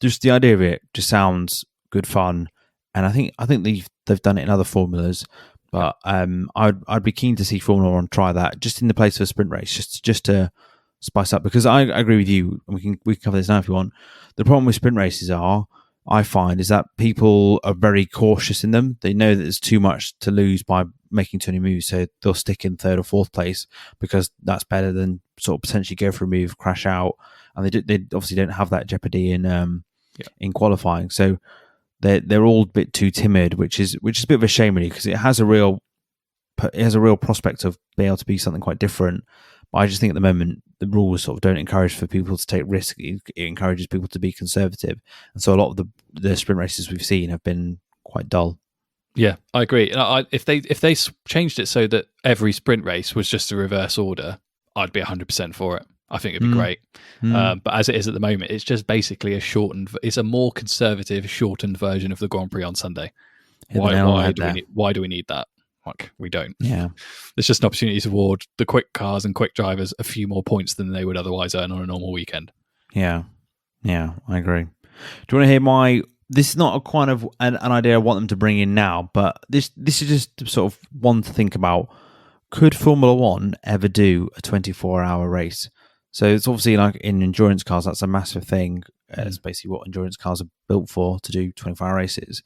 Just the idea of it just sounds good fun, and I think they've done it in other formulas. But I'd be keen to see Formula One try that just in the place of a sprint race, just to spice up, because I agree with you, and we can cover this now if you want. The problem with sprint races I find, is that people are very cautious in them. They know that there's too much to lose by making too many moves, so they'll stick in 3rd or 4th place because that's better than sort of potentially go for a move, crash out, and they obviously don't have that jeopardy in qualifying. So they're all a bit too timid, which is a bit of a shame really, because it has a real prospect of being able to be something quite different. But I just think at the moment the rules sort of don't encourage for people to take risk. It encourages people to be conservative, and so a lot of the sprint races we've seen have been quite dull. Yeah, I agree. If they changed it so that every sprint race was just a reverse order, I'd be 100% for it. I think it'd be great. But as it is at the moment, it's just basically it's a more conservative, shortened version of the Grand Prix on Sunday. Why do we need that? Like, we don't. Yeah. There's just an opportunity to award the quick cars and quick drivers a few more points than they would otherwise earn on a normal weekend. Yeah, I agree. Do you want to hear this is not a kind of an idea I want them to bring in now, but this is just sort of one to think about. Could Formula One ever do a 24-hour race? So it's obviously like in endurance cars, that's a massive thing. Mm. It's basically what endurance cars are built for, to do 24-hour races.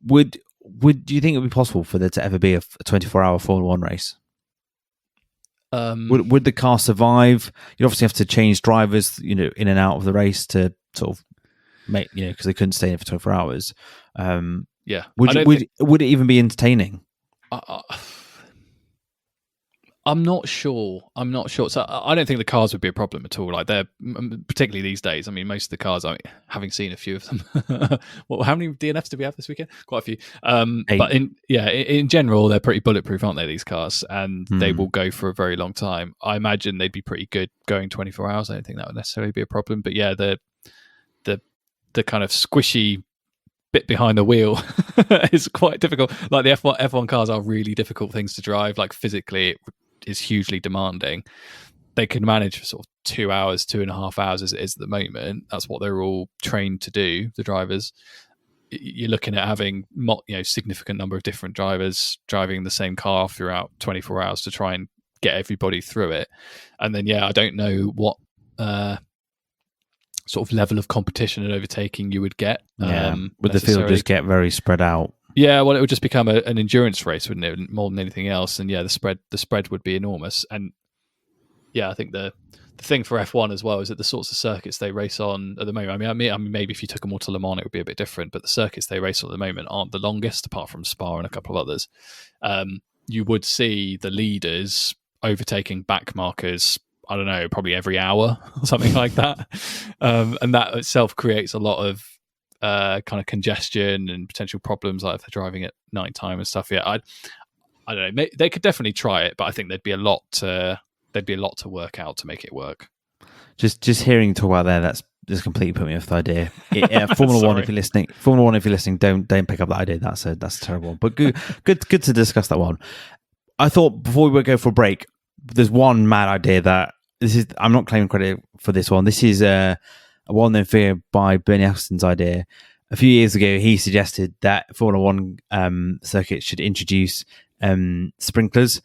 Do you think it would be possible for there to ever be a 24-hour Formula One race? Would the car survive? You'd obviously have to change drivers, in and out of the race to sort of make, because they couldn't stay in for 24 hours. Yeah. Would it even be entertaining? I'm not sure. So I don't think the cars would be a problem at all. Like, they're, particularly these days. I mean, most of the cars, having seen a few of them. Well, how many DNFs did we have this weekend? Quite a few. 8. But in general, they're pretty bulletproof, aren't they? These cars, and they will go for a very long time. I imagine they'd be pretty good going 24 hours. I don't think that would necessarily be a problem. But yeah, the kind of squishy bit behind the wheel is quite difficult. Like, the F1 cars are really difficult things to drive. Like, physically, it is hugely demanding. They can manage for sort of 2 hours, 2.5 hours as it is at the moment. That's what they're all trained to do, the drivers. You're looking at having significant number of different drivers driving the same car throughout 24 hours to try and get everybody through it. And then, I don't know what sort of level of competition and overtaking you would get. Would the field just get very spread out? Yeah, well, it would just become an endurance race, wouldn't it? More than anything else. And the spread would be enormous. And I think the thing for F1 as well is that the sorts of circuits they race on at the moment. I mean, maybe if you took them all to Le Mans, it would be a bit different. But the circuits they race on at the moment aren't the longest, apart from Spa and a couple of others. You would see the leaders overtaking back markers, I don't know, probably every hour or something like that. And that itself creates a lot of kind of congestion and potential problems, like if they're driving at night time and stuff. I don't know. They could definitely try it, but I think there'd be a lot to work out to make it work. Just hearing you talk about that's just completely put me off the idea. Formula One, if you're listening, don't pick up that idea. That's a terrible one. But good to discuss that one. I thought before we go for a break, there's one mad idea that I'm not claiming credit for this one. This is a well-known theory by Bernie Ecclestone's idea. A few years ago, he suggested that Formula One circuit should introduce sprinklers,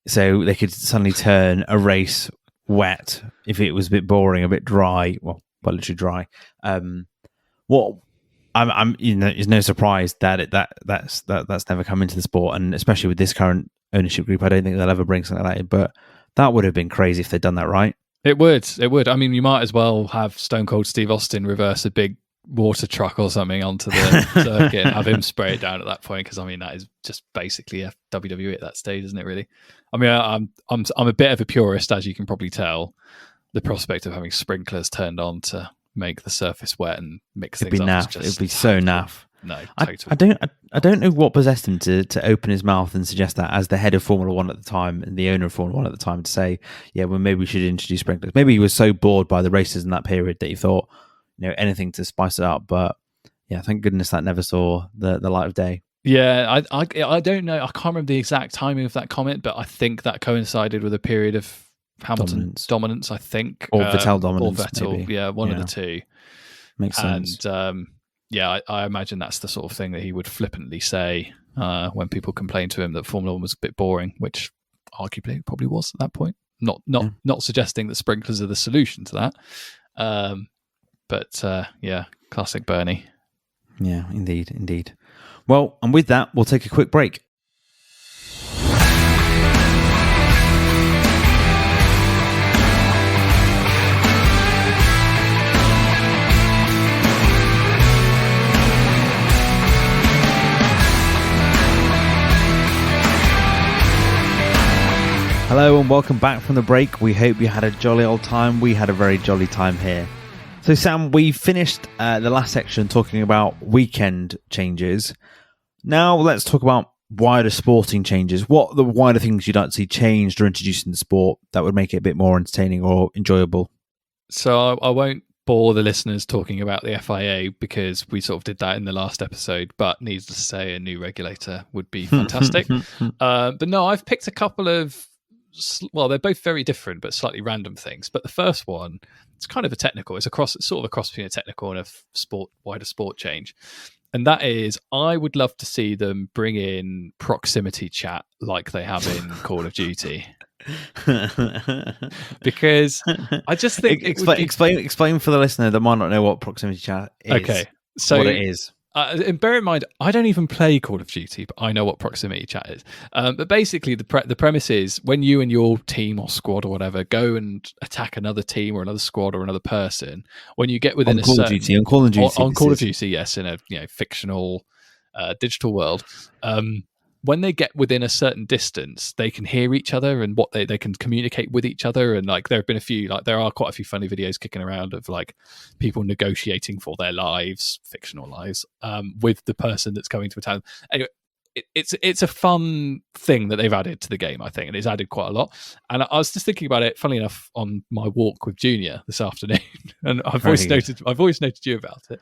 so they could suddenly turn a race wet if it was a bit boring, a bit dry. Well, literally dry. It's no surprise that that's never come into the sport, and especially with this current ownership group, I don't think they'll ever bring something like that in. But that would have been crazy if they'd done that right. It would. I mean, you might as well have Stone Cold Steve Austin reverse a big water truck or something onto the circuit and have him spray it down at that point, because I mean, that is just basically a WWE at that stage, isn't it? Really. I mean, I'm a bit of a purist, as you can probably tell. The prospect of having sprinklers turned on to make the surface wet and mix things up, it'd be so naff. No, totally. I don't know what possessed him to open his mouth and suggest that, as the head of Formula One at the time and the owner of Formula One at the time, to say, yeah, well, maybe we should introduce sprinklers. Maybe he was so bored by the races in that period that he thought, anything to spice it up. But yeah, thank goodness that never saw the light of day. Yeah, I don't know. I can't remember the exact timing of that comment, but I think that coincided with a period of Hamilton dominance, I think. Or Vettel dominance. Or Vettel, maybe. Yeah, one of the two. Makes sense. And I imagine that's the sort of thing that he would flippantly say when people complain to him that Formula One was a bit boring, which arguably it probably was at that point. Not suggesting that sprinklers are the solution to that. But classic Bernie. Yeah, indeed. Well, and with that, we'll take a quick break. Hello and welcome back from the break. We hope you had a jolly old time. We had a very jolly time here. So Sam, we finished the last section talking about weekend changes. Now let's talk about wider sporting changes. What are the wider things you'd like to see changed or introduced in the sport that would make it a bit more entertaining or enjoyable? So I won't bore the listeners talking about the FIA, because we sort of did that in the last episode, but needless to say, a new regulator would be fantastic. But no, I've picked a couple of, well, they're both very different but slightly random things. But the first one, it's kind of a technical, it's sort of a cross between a technical and a wider sport change. And that is, I would love to see them bring in proximity chat like they have in Call of Duty, because I just think it would be explain for the listener that might not know what proximity chat is. okay. So what it is. And bear in mind, I don't even play Call of Duty, but I know what proximity chat is. But basically, the premise is when you and your team or squad or whatever go and attack another team or another squad or another person, when you get within on Call of Duty, yes, in a fictional digital world, when they get within a certain distance, they can hear each other and what they can communicate with each other. And like, there have been there are quite a few funny videos kicking around of like people negotiating for their lives, fictional lives, with the person that's going to attack them. Anyway, it's a fun thing that they've added to the game, I think, and it's added quite a lot. And I was just thinking about it, funnily enough, on my walk with Junior this afternoon, and I've always noted you about it.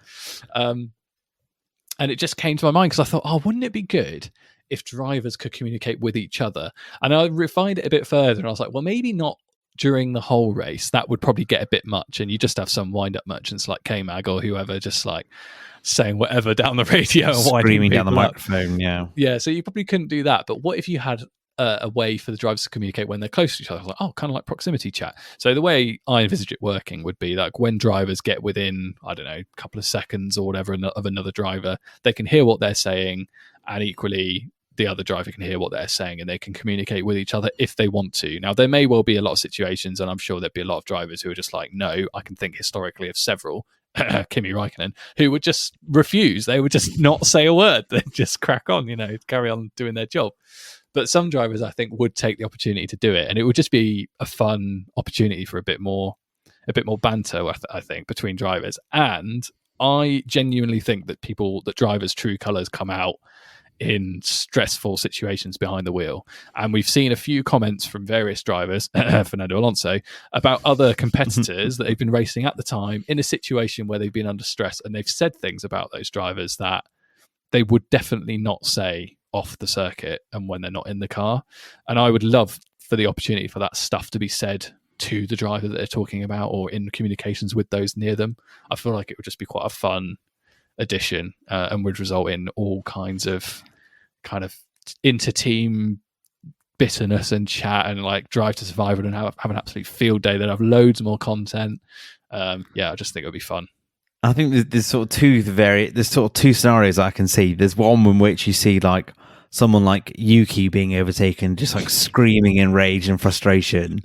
And it just came to my mind because I thought, oh, wouldn't it be good if drivers could communicate with each other? And I refined it a bit further, and I was like, well, maybe not during the whole race. That would probably get a bit much, and you just have some wind-up merchants like K-Mag or whoever just like saying whatever down the radio and screaming down the microphone. Yeah, so you probably couldn't do that. But what if you had a way for the drivers to communicate when they're close to each other? I was like, oh, kind of like proximity chat. So the way I envisage it working would be like when drivers get within, I don't know, a couple of seconds or whatever of another driver, they can hear what they're saying, and equally the other driver can hear what they're saying, and they can communicate with each other if they want to. Now, there may well be a lot of situations, and I'm sure there'd be a lot of drivers who are just like, no, I can think historically of several, Kimi Räikkönen, who would just refuse. They would just not say a word. They'd just crack on, carry on doing their job. But some drivers, I think, would take the opportunity to do it, and it would just be a fun opportunity for a bit more banter, I think, between drivers. And I genuinely think that drivers' true colours come out in stressful situations behind the wheel. And we've seen a few comments from various drivers, Fernando Alonso, about other competitors that they've been racing at the time in a situation where they've been under stress, and they've said things about those drivers that they would definitely not say off the circuit and when they're not in the car. And I would love for the opportunity for that stuff to be said to the driver that they're talking about, or in communications with those near them. I feel like it would just be quite a fun addition, and would result in all kinds of kind of inter-team bitterness and chat, and like Drive to Survive and have an absolute field day. They'd have loads more content. I just think it would be fun. I think there's sort of two scenarios I can see. There's one in which you see like someone like Yuki being overtaken, just like screaming in rage and frustration.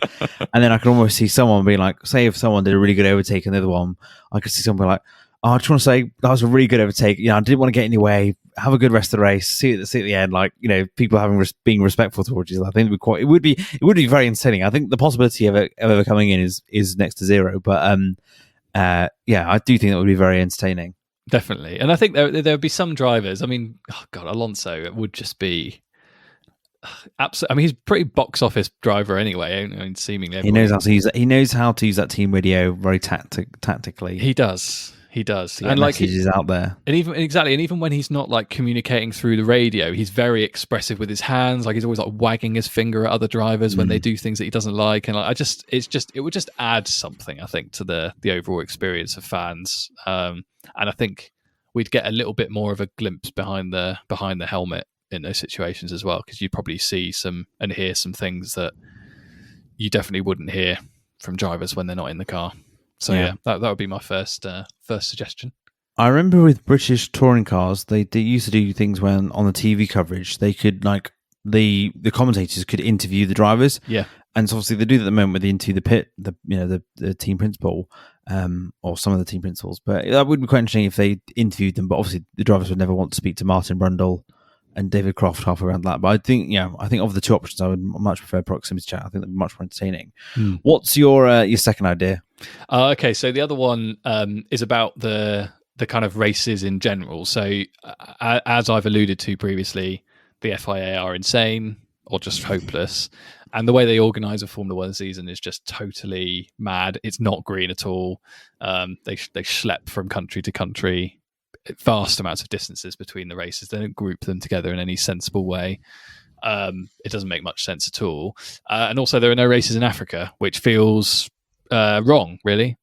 And then I can almost see someone being like, say if someone did a really good overtake and the other one, I could see someone like, oh, I just want to say that was a really good overtake. I didn't want to get in your way. Have a good rest of the race. See you at the end. Like, people being respectful towards you. I think it would be very entertaining. I think the possibility of it ever coming in is next to zero. But I do think that would be very entertaining. Definitely. And I think there would be some drivers. I mean, Alonso, it would just be absolutely. I mean, he's a pretty box office driver anyway. I mean, seemingly he knows how to use that team radio very tactically. He does. And like messages out there. And even when he's not like communicating through the radio, he's very expressive with his hands. Like he's always like wagging his finger at other drivers when they do things that he doesn't like. And like, it would just add something, I think, to the overall experience of fans. And I think we'd get a little bit more of a glimpse behind the helmet in those situations as well, because you'd probably see and hear some things that you definitely wouldn't hear from drivers when they're not in the car. So that would be my first suggestion. I remember with British touring cars, they used to do things when on the TV coverage they could like the commentators could interview the drivers. Yeah, and so obviously they do that at the moment with the Into the Pit, the team principal, or some of the team principals. But that would be quite interesting if they interviewed them. But obviously the drivers would never want to speak to Martin Brundle and David Croft half around that. But I think of the two options, I would much prefer proximity chat. I think they're much more entertaining. What's your second idea? Okay, so the other one is about the kind of races in general. So as I've alluded to previously, the FIA are insane or just hopeless. And the way they organise a Formula One season is just totally mad. It's not green at all. They schlep from country to country, vast amounts of distances between the races. They don't group them together in any sensible way. It doesn't make much sense at all. And also there are no races in Africa, which feels wrong, really.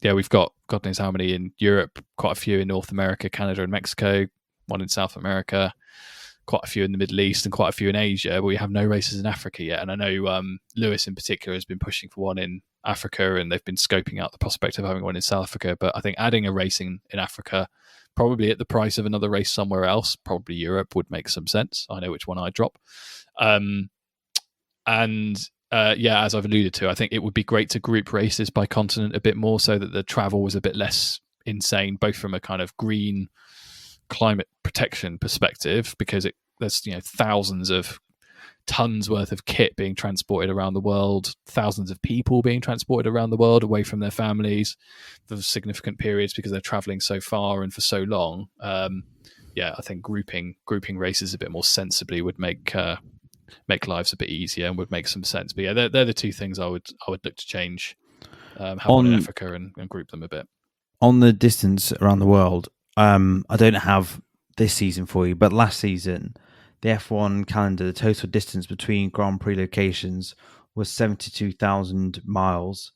we've got God knows how many in Europe, quite a few in North America, Canada and Mexico, one in South America, quite a few in the Middle East, and quite a few in Asia, but we have no races in Africa yet. And I know Lewis in particular has been pushing for one in Africa, and they've been scoping out the prospect of having one in South Africa. But I think adding a racing in Africa, probably at the price of another race somewhere else, probably Europe, would make some sense. I know which one I'd drop. As I've alluded to, I think it would be great to group races by continent a bit more so that the travel was a bit less insane, both from a kind of green climate protection perspective, because there's thousands of tons worth of kit being transported around the world, thousands of people being transported around the world away from their families for significant periods because they're traveling so far and for so long. I think grouping races a bit more sensibly would make lives a bit easier and would make some sense. But yeah, they're the two things I would look to change. Have one in Africa and group them a bit. On the distance around the world, I don't have this season for you, but last season, the F1 calendar, the total distance between Grand Prix locations was 72,000 miles,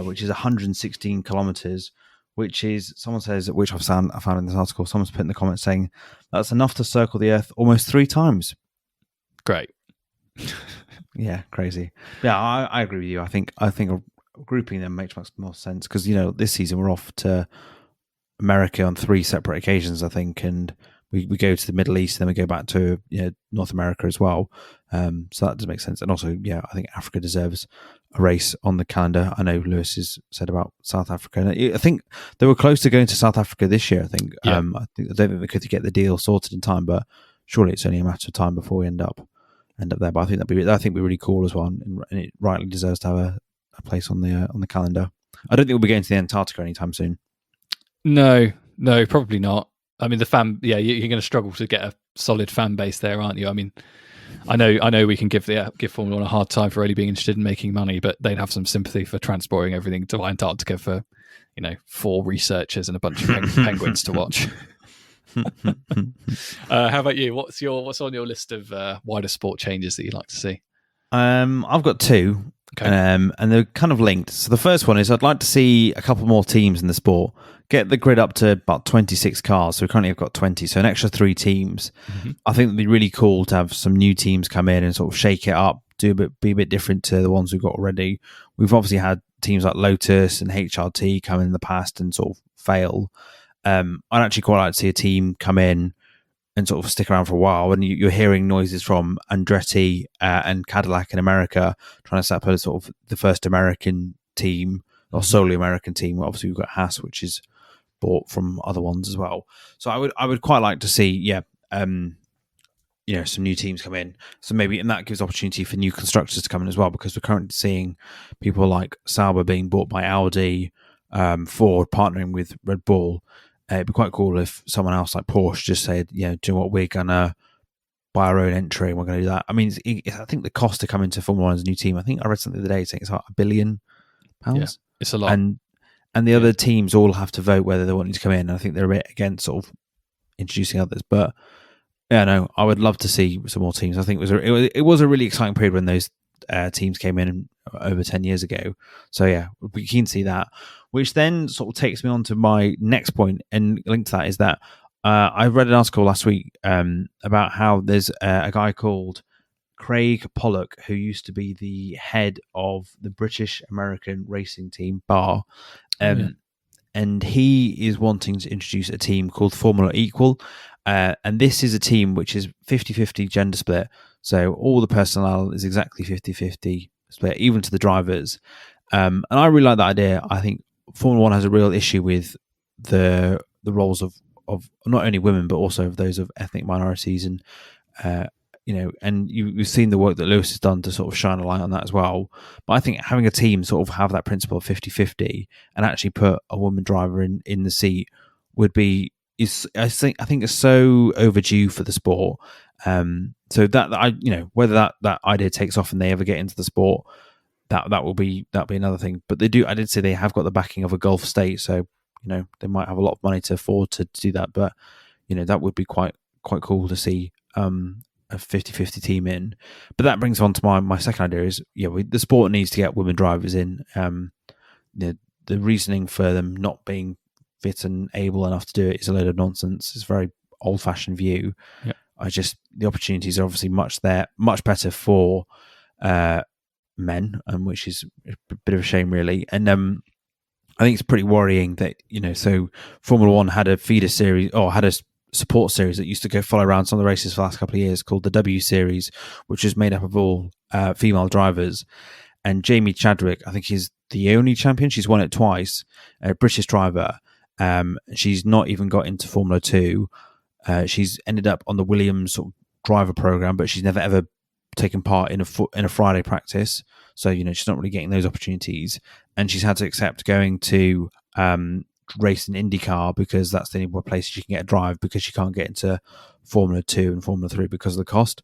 which is 116 kilometers, which is, someone says, which I found in this article, someone's put in the comments saying that's enough to circle the Earth almost 3 times. Great. Yeah, crazy. Yeah, I agree with you. I think grouping them makes much more sense because this season we're off to America on 3 separate occasions, I think, and we go to the Middle East, then we go back to North America as well. So that does make sense. And also, I think Africa deserves a race on the calendar. I know Lewis has said about South Africa. And I think they were close to going to South Africa this year. I think. I don't think they could get the deal sorted in time, but surely it's only a matter of time before we end up there. But I think that'd be really cool as well, and it rightly deserves to have a place on the calendar. I don't think we'll be going to the Antarctica anytime soon. No, probably not. I mean, you're going to struggle to get a solid fan base there, aren't you? I mean, I know we can give Formula One a hard time for only being interested in making money, but they'd have some sympathy for transporting everything to Antarctica for 4 researchers and a bunch of penguins to watch. How about you? What's on your list of wider sport changes that you'd like to see? I've got 2, okay. And they're kind of linked. So the first one is I'd like to see a couple more teams in the sport. Get the grid up to about 26 cars. So we currently have got 20, so an extra 3 teams. Mm-hmm. I think it'd be really cool to have some new teams come in and sort of shake it up, be a bit different to the ones we've got already. We've obviously had teams like Lotus and HRT come in the past and sort of fail. I'd actually quite like to see a team come in and sort of stick around for a while. And you're hearing noises from Andretti and Cadillac in America trying to set up a sort of the first American team or solely American team. Obviously, we've got Haas, which is bought from other ones as well. So I would quite like to see, some new teams come in. So maybe, and that gives opportunity for new constructors to come in as well, because we're currently seeing people like Sauber being bought by Audi, Ford partnering with Red Bull. It'd be quite cool if someone else like Porsche just said, do you know what, we're going to buy our own entry and we're going to do that. I mean, I think the cost to come into Formula One as a new team, I think I read something the other day saying it's like £1 billion. Yeah, it's a lot. And the other teams all have to vote whether they want you to come in. And I think they're a bit against sort of introducing others. But I would love to see some more teams. I think it was a really exciting period when those teams came in over 10 years ago. So we'd be keen to see that. Which then sort of takes me on to my next point, and linked to that is that I read an article last week about how there's a guy called Craig Pollock, who used to be the head of the British American racing team, BAR. And he is wanting to introduce a team called Formula Equal. And this is a team which is 50-50 gender split. So all the personnel is exactly 50-50 split, even to the drivers. And I really like that idea. I think Formula One has a real issue with the roles of not only women, but also of those of ethnic minorities. And, and you've seen the work that Lewis has done to sort of shine a light on that as well. But I think having a team sort of have that principle of 50-50 and actually put a woman driver in the seat would be, I think is so overdue for the sport. So that whether that idea takes off and they ever get into the sport, that'll be another thing. But I did say they have got the backing of a Gulf state, so they might have a lot of money to afford to do that. But that would be quite cool to see a 50-50 team in. But that brings on to my second idea is the sport needs to get women drivers in. the reasoning for them not being fit and able enough to do it is a load of nonsense. It's a very old-fashioned view. Yeah. The opportunities are obviously much better for men, which is a bit of a shame, really. And I think it's pretty worrying that, so Formula One had a feeder series, or had a support series that used to go follow around some of the races for the last couple of years, called the W Series, which is made up of all female drivers. And Jamie Chadwick, I think she's the only champion. She's won it twice, a British driver. She's not even got into Formula 2. She's ended up on the Williams sort of driver program, but she's never ever taken part in a Friday practice. So, she's not really getting those opportunities. And she's had to accept going to race in IndyCar because that's the only place she can get a drive, because she can't get into Formula 2 and Formula 3 because of the cost.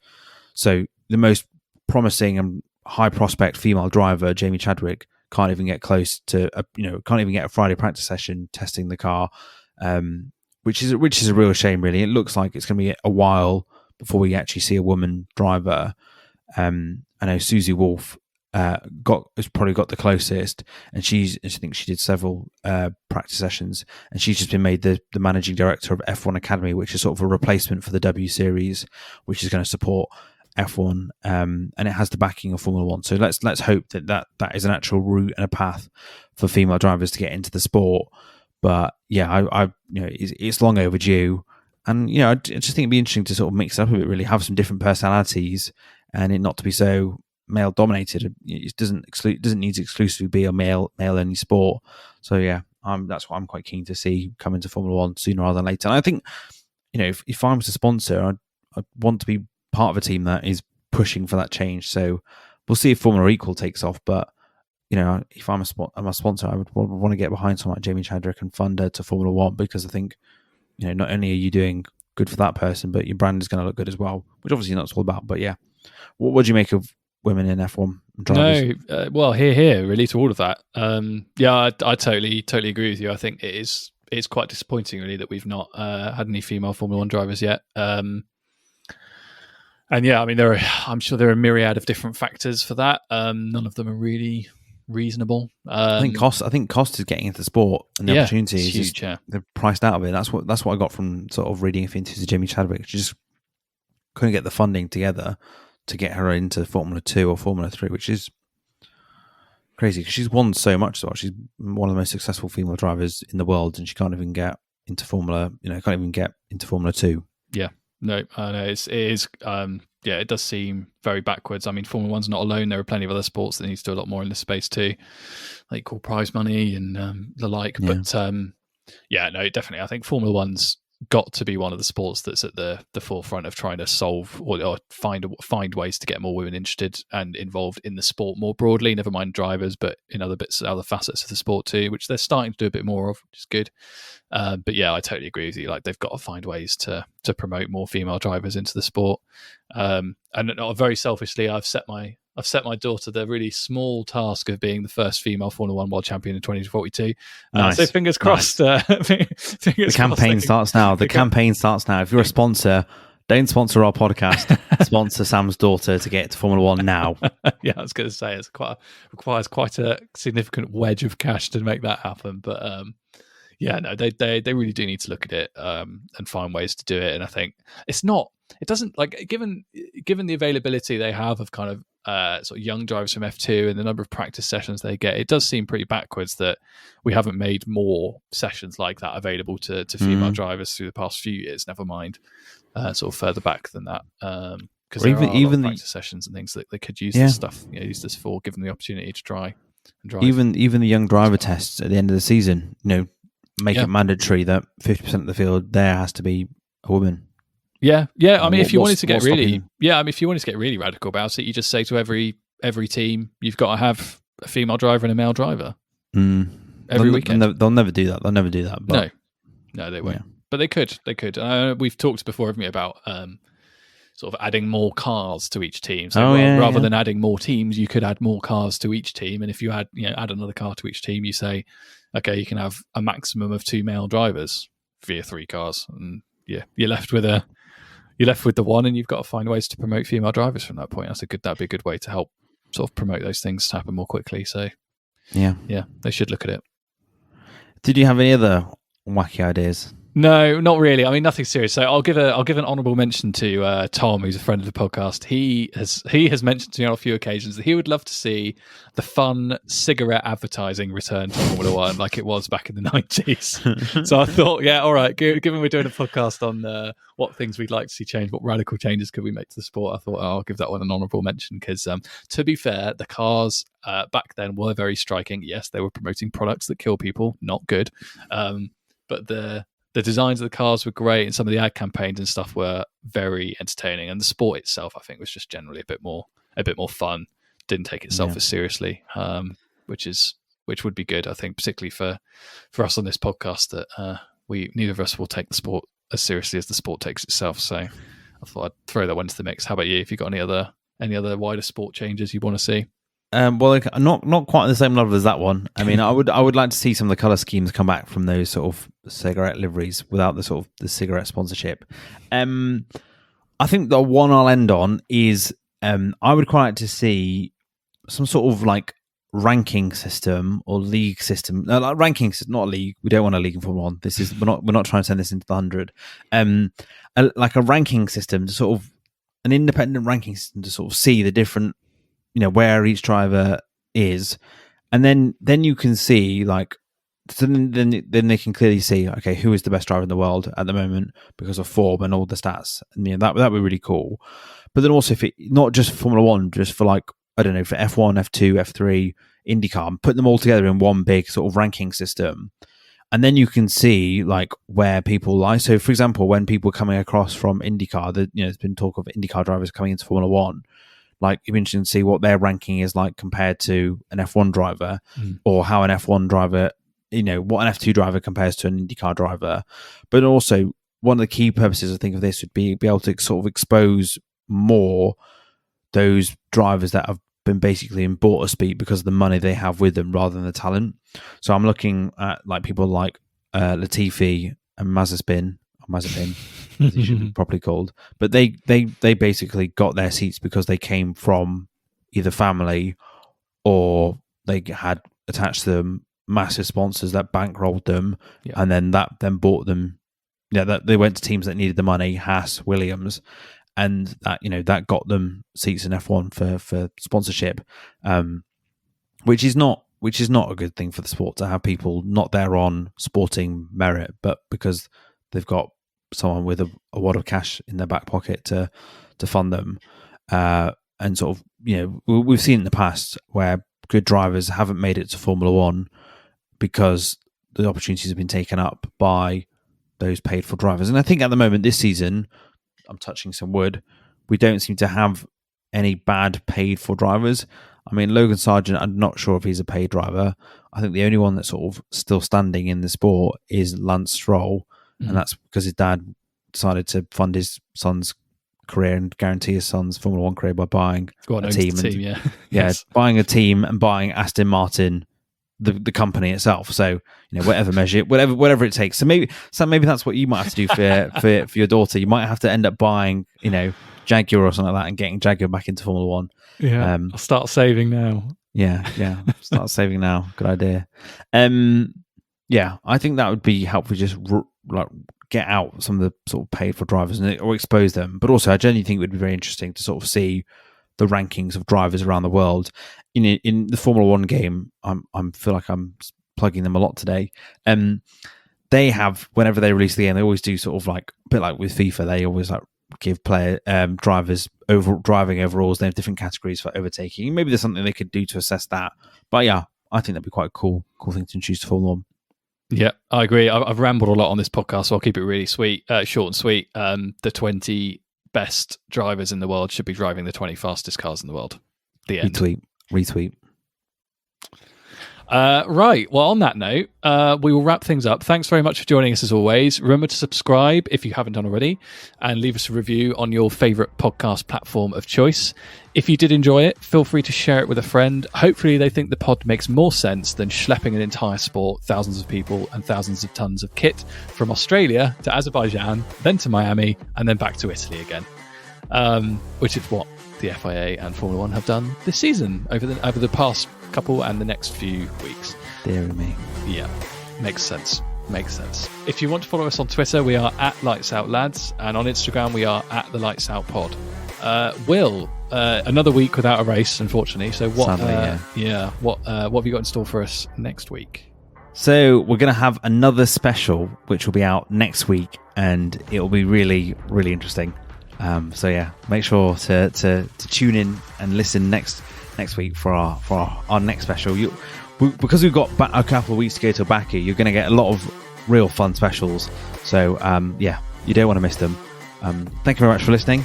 So the most promising and high prospect female driver, Jamie Chadwick, can't even get close to can't even get a Friday practice session testing the car, which is a real shame, really. It looks like it's going to be a while before we actually see a woman driver. I know Susie Wolff has probably got the closest, and I think she did several practice sessions, and she's just been made the managing director of F1 Academy, which is sort of a replacement for the W Series, which is going to support F1, and it has the backing of Formula One. So let's hope that is an actual route and a path for female drivers to get into the sport. But yeah, it's long overdue, and I just think it'd be interesting to sort of mix it up a bit, really have some different personalities, and it not to be so male dominated. It doesn't need to exclusively be a male only sport. So yeah, that's what I'm quite keen to see come into Formula One sooner rather than later. And I think if I was a sponsor, I'd want to be part of a team that is pushing for that change. So we'll see if Formula Equal takes off. But if I'm a sponsor, I would want to get behind someone like Jamie Chadwick and fund her to Formula One, because I think not only are you doing good for that person, but your brand is going to look good as well, which obviously not all about. But yeah, what do you make of women in F1 drivers? No, well, here, really, to all of that. I totally agree with you. I think it's quite disappointing, really, that we've not had any female Formula One drivers yet. And yeah, I mean, I'm sure there are a myriad of different factors for that. None of them are really reasonable. I think cost is getting into the sport, and the opportunity is huge. They're priced out of it. That's what I got from sort of reading into Jamie Chadwick. She just couldn't get the funding together to get her into Formula 2 or Formula 3, which is crazy because she's won so much. So she's one of the most successful female drivers in the world, and she can't even get into Formula 2. Yeah. No, it is. It does seem very backwards. I mean, Formula One's not alone. There are plenty of other sports that need to do a lot more in this space too, like equal prize money and the like. Yeah. But definitely. I think Formula One's got to be one of the sports that's at the forefront of trying to solve or find ways to get more women interested and involved in the sport more broadly. Never mind drivers, but in other facets of the sport too, which they're starting to do a bit more of, which is good. But yeah, I totally agree with you. Like, they've got to find ways to promote more female drivers into the sport. And very selfishly, I've set my daughter the really small task of being the first female Formula One world champion in 2042. Nice. So fingers crossed. The campaign starts now. The campaign starts now. If you're a sponsor, don't sponsor our podcast. Sponsor Sam's daughter to get to Formula One now. Yeah, I was going to say it requires quite a significant wedge of cash to make that happen. But they really do need to look at it and find ways to do it. And I think it doesn't, like, given the availability they have of kind of sort of young drivers from F2 and the number of practice sessions they get, it does seem pretty backwards that we haven't made more sessions like that available to female drivers through the past few years, never mind sort of further back than that. Because there are even practice sessions and things that they could use this stuff, use this for, given the opportunity to try and drive. Even the young driver tests at the end of the season, make it mandatory that 50% of the field there has to be a woman. Yeah. I mean, if you wanted to get really radical about it, you just say to every team, you've got to have a female driver and a male driver every weekend. They'll never do that. But no, they won't. Yeah. But they could. We've talked before, haven't we, about sort of adding more cars to each team. So rather than adding more teams, you could add more cars to each team. And if you add another car to each team, you say, okay, you can have a maximum of 2 male drivers via 3 cars, and you're left with the one, and you've got to find ways to promote female drivers from that point. That'd be a good way to help sort of promote those things to happen more quickly. So yeah, they should look at it. Did you have any other wacky ideas? No, not really. I mean, nothing serious. So I'll give an honourable mention to Tom, who's a friend of the podcast. He has mentioned to me on a few occasions that he would love to see the fun cigarette advertising return to Formula One like it was back in the 90s. So I thought, yeah, all right, given we're doing a podcast on what things we'd like to see change, what radical changes could we make to the sport, I thought I'll give that one an honourable mention because, to be fair, the cars back then were very striking. Yes, they were promoting products that kill people, not good, but the designs of the cars were great, and some of the ad campaigns and stuff were very entertaining. And the sport itself, I think, was just generally a bit more fun. Didn't take itself as seriously, which would be good, I think, particularly for us on this podcast. That neither of us will take the sport as seriously as the sport takes itself. So I thought I'd throw that one into the mix. How about you? If you got any other wider sport changes you want to see? Well, not quite on the same level as that one. I mean, I would like to see some of the color schemes come back from those sort of cigarette liveries without the sort of the cigarette sponsorship. I think the one I'll end on is I would quite like to see some sort of like ranking system or league system. No, like ranking system, not a league. We don't want a league in Formula One. We're not trying to turn this into the 100. Like a ranking system to sort of an independent ranking system to sort of see the different, where each driver is, and then you can see like, so then they can clearly see, okay, who is the best driver in the world at the moment because of form and all the stats, and that would be really cool. But then also, if it not just for Formula One, just for like, I don't know, for F1, F2, F3, IndyCar, and put them all together in one big sort of ranking system, and then you can see like where people lie. So, for example, when people are coming across from IndyCar, there's been talk of IndyCar drivers coming into Formula One. Like, it'd be interesting to see what their ranking is like compared to an F1 driver, or how an F1 driver, what an F2 driver compares to an IndyCar driver. But also, one of the key purposes, I think, of this would be able to sort of expose more those drivers that have been basically bought a speed because of the money they have with them rather than the talent. So I'm looking at like people like Latifi and Mazepin, as he should be properly called, but they basically got their seats because they came from either family or they had attached to them massive sponsors that bankrolled them, and then that bought them. That they went to teams that needed the money, Haas, Williams, and that that got them seats in F1 for sponsorship, which is not a good thing for the sport to have people not there on sporting merit, but because they've got someone with a wad of cash in their back pocket to fund them, and sort of we've seen in the past where good drivers haven't made it to Formula One because the opportunities have been taken up by those paid for drivers. And I think at the moment this season, I'm touching some wood, we don't seem to have any bad paid for drivers. I mean, Logan Sargent, I'm not sure if he's a paid driver. I think the only one that's sort of still standing in the sport is Lance Stroll. And that's because his dad decided to fund his son's career and guarantee his son's Formula One career by buying a team. Yes. Buying a team and buying Aston Martin, the company itself. So whatever measure, whatever it takes. So maybe that's what you might have to do for your daughter. You might have to end up buying Jaguar or something like that and getting Jaguar back into Formula One. Yeah, I'll start saving now. Yeah, start saving now. Good idea. Yeah, I think that would be helpful. Just like get out some of the sort of paid for drivers or expose them. But also, I genuinely think it would be very interesting to sort of see the rankings of drivers around the world. In the Formula One game, I feel like I'm plugging them a lot today. They have, whenever they release the game, they always do sort of like a bit like with FIFA. They always like give drivers driving overalls. They have different categories for overtaking. Maybe there's something they could do to assess that. But yeah, I think that'd be quite a cool thing to introduce to Formula One. Yeah, I agree. I've rambled a lot on this podcast, so I'll keep it really short and sweet. The 20 best drivers in the world should be driving the 20 fastest cars in the world. The end. Retweet. Right. Well, on that note, we will wrap things up. Thanks very much for joining us as always. Remember to subscribe if you haven't done already, and leave us a review on your favourite podcast platform of choice. If you did enjoy it, feel free to share it with a friend. Hopefully they think the pod makes more sense than schlepping an entire sport, thousands of people and thousands of tons of kit from Australia to Azerbaijan, then to Miami, and then back to Italy again. Which is what the FIA and Formula One have done this season over the past couple and the next few weeks. Dear me. Yeah. Makes sense. If you want to follow us on Twitter, we are at Lights Out Lads, and on Instagram we are at the Lights Out Pod. Will, another week without a race, unfortunately. So what? Sadly, what have you got in store for us next week? So we're going to have another special, which will be out next week, and it will be really, really interesting. So yeah, make sure to tune in and listen next week for our next special. Because we've got a couple of weeks to go till Baku, you're going to get a lot of real fun specials. So yeah, you don't want to miss them. Thank you very much for listening.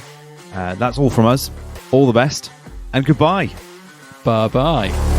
That's all from us. All the best and goodbye. Bye bye.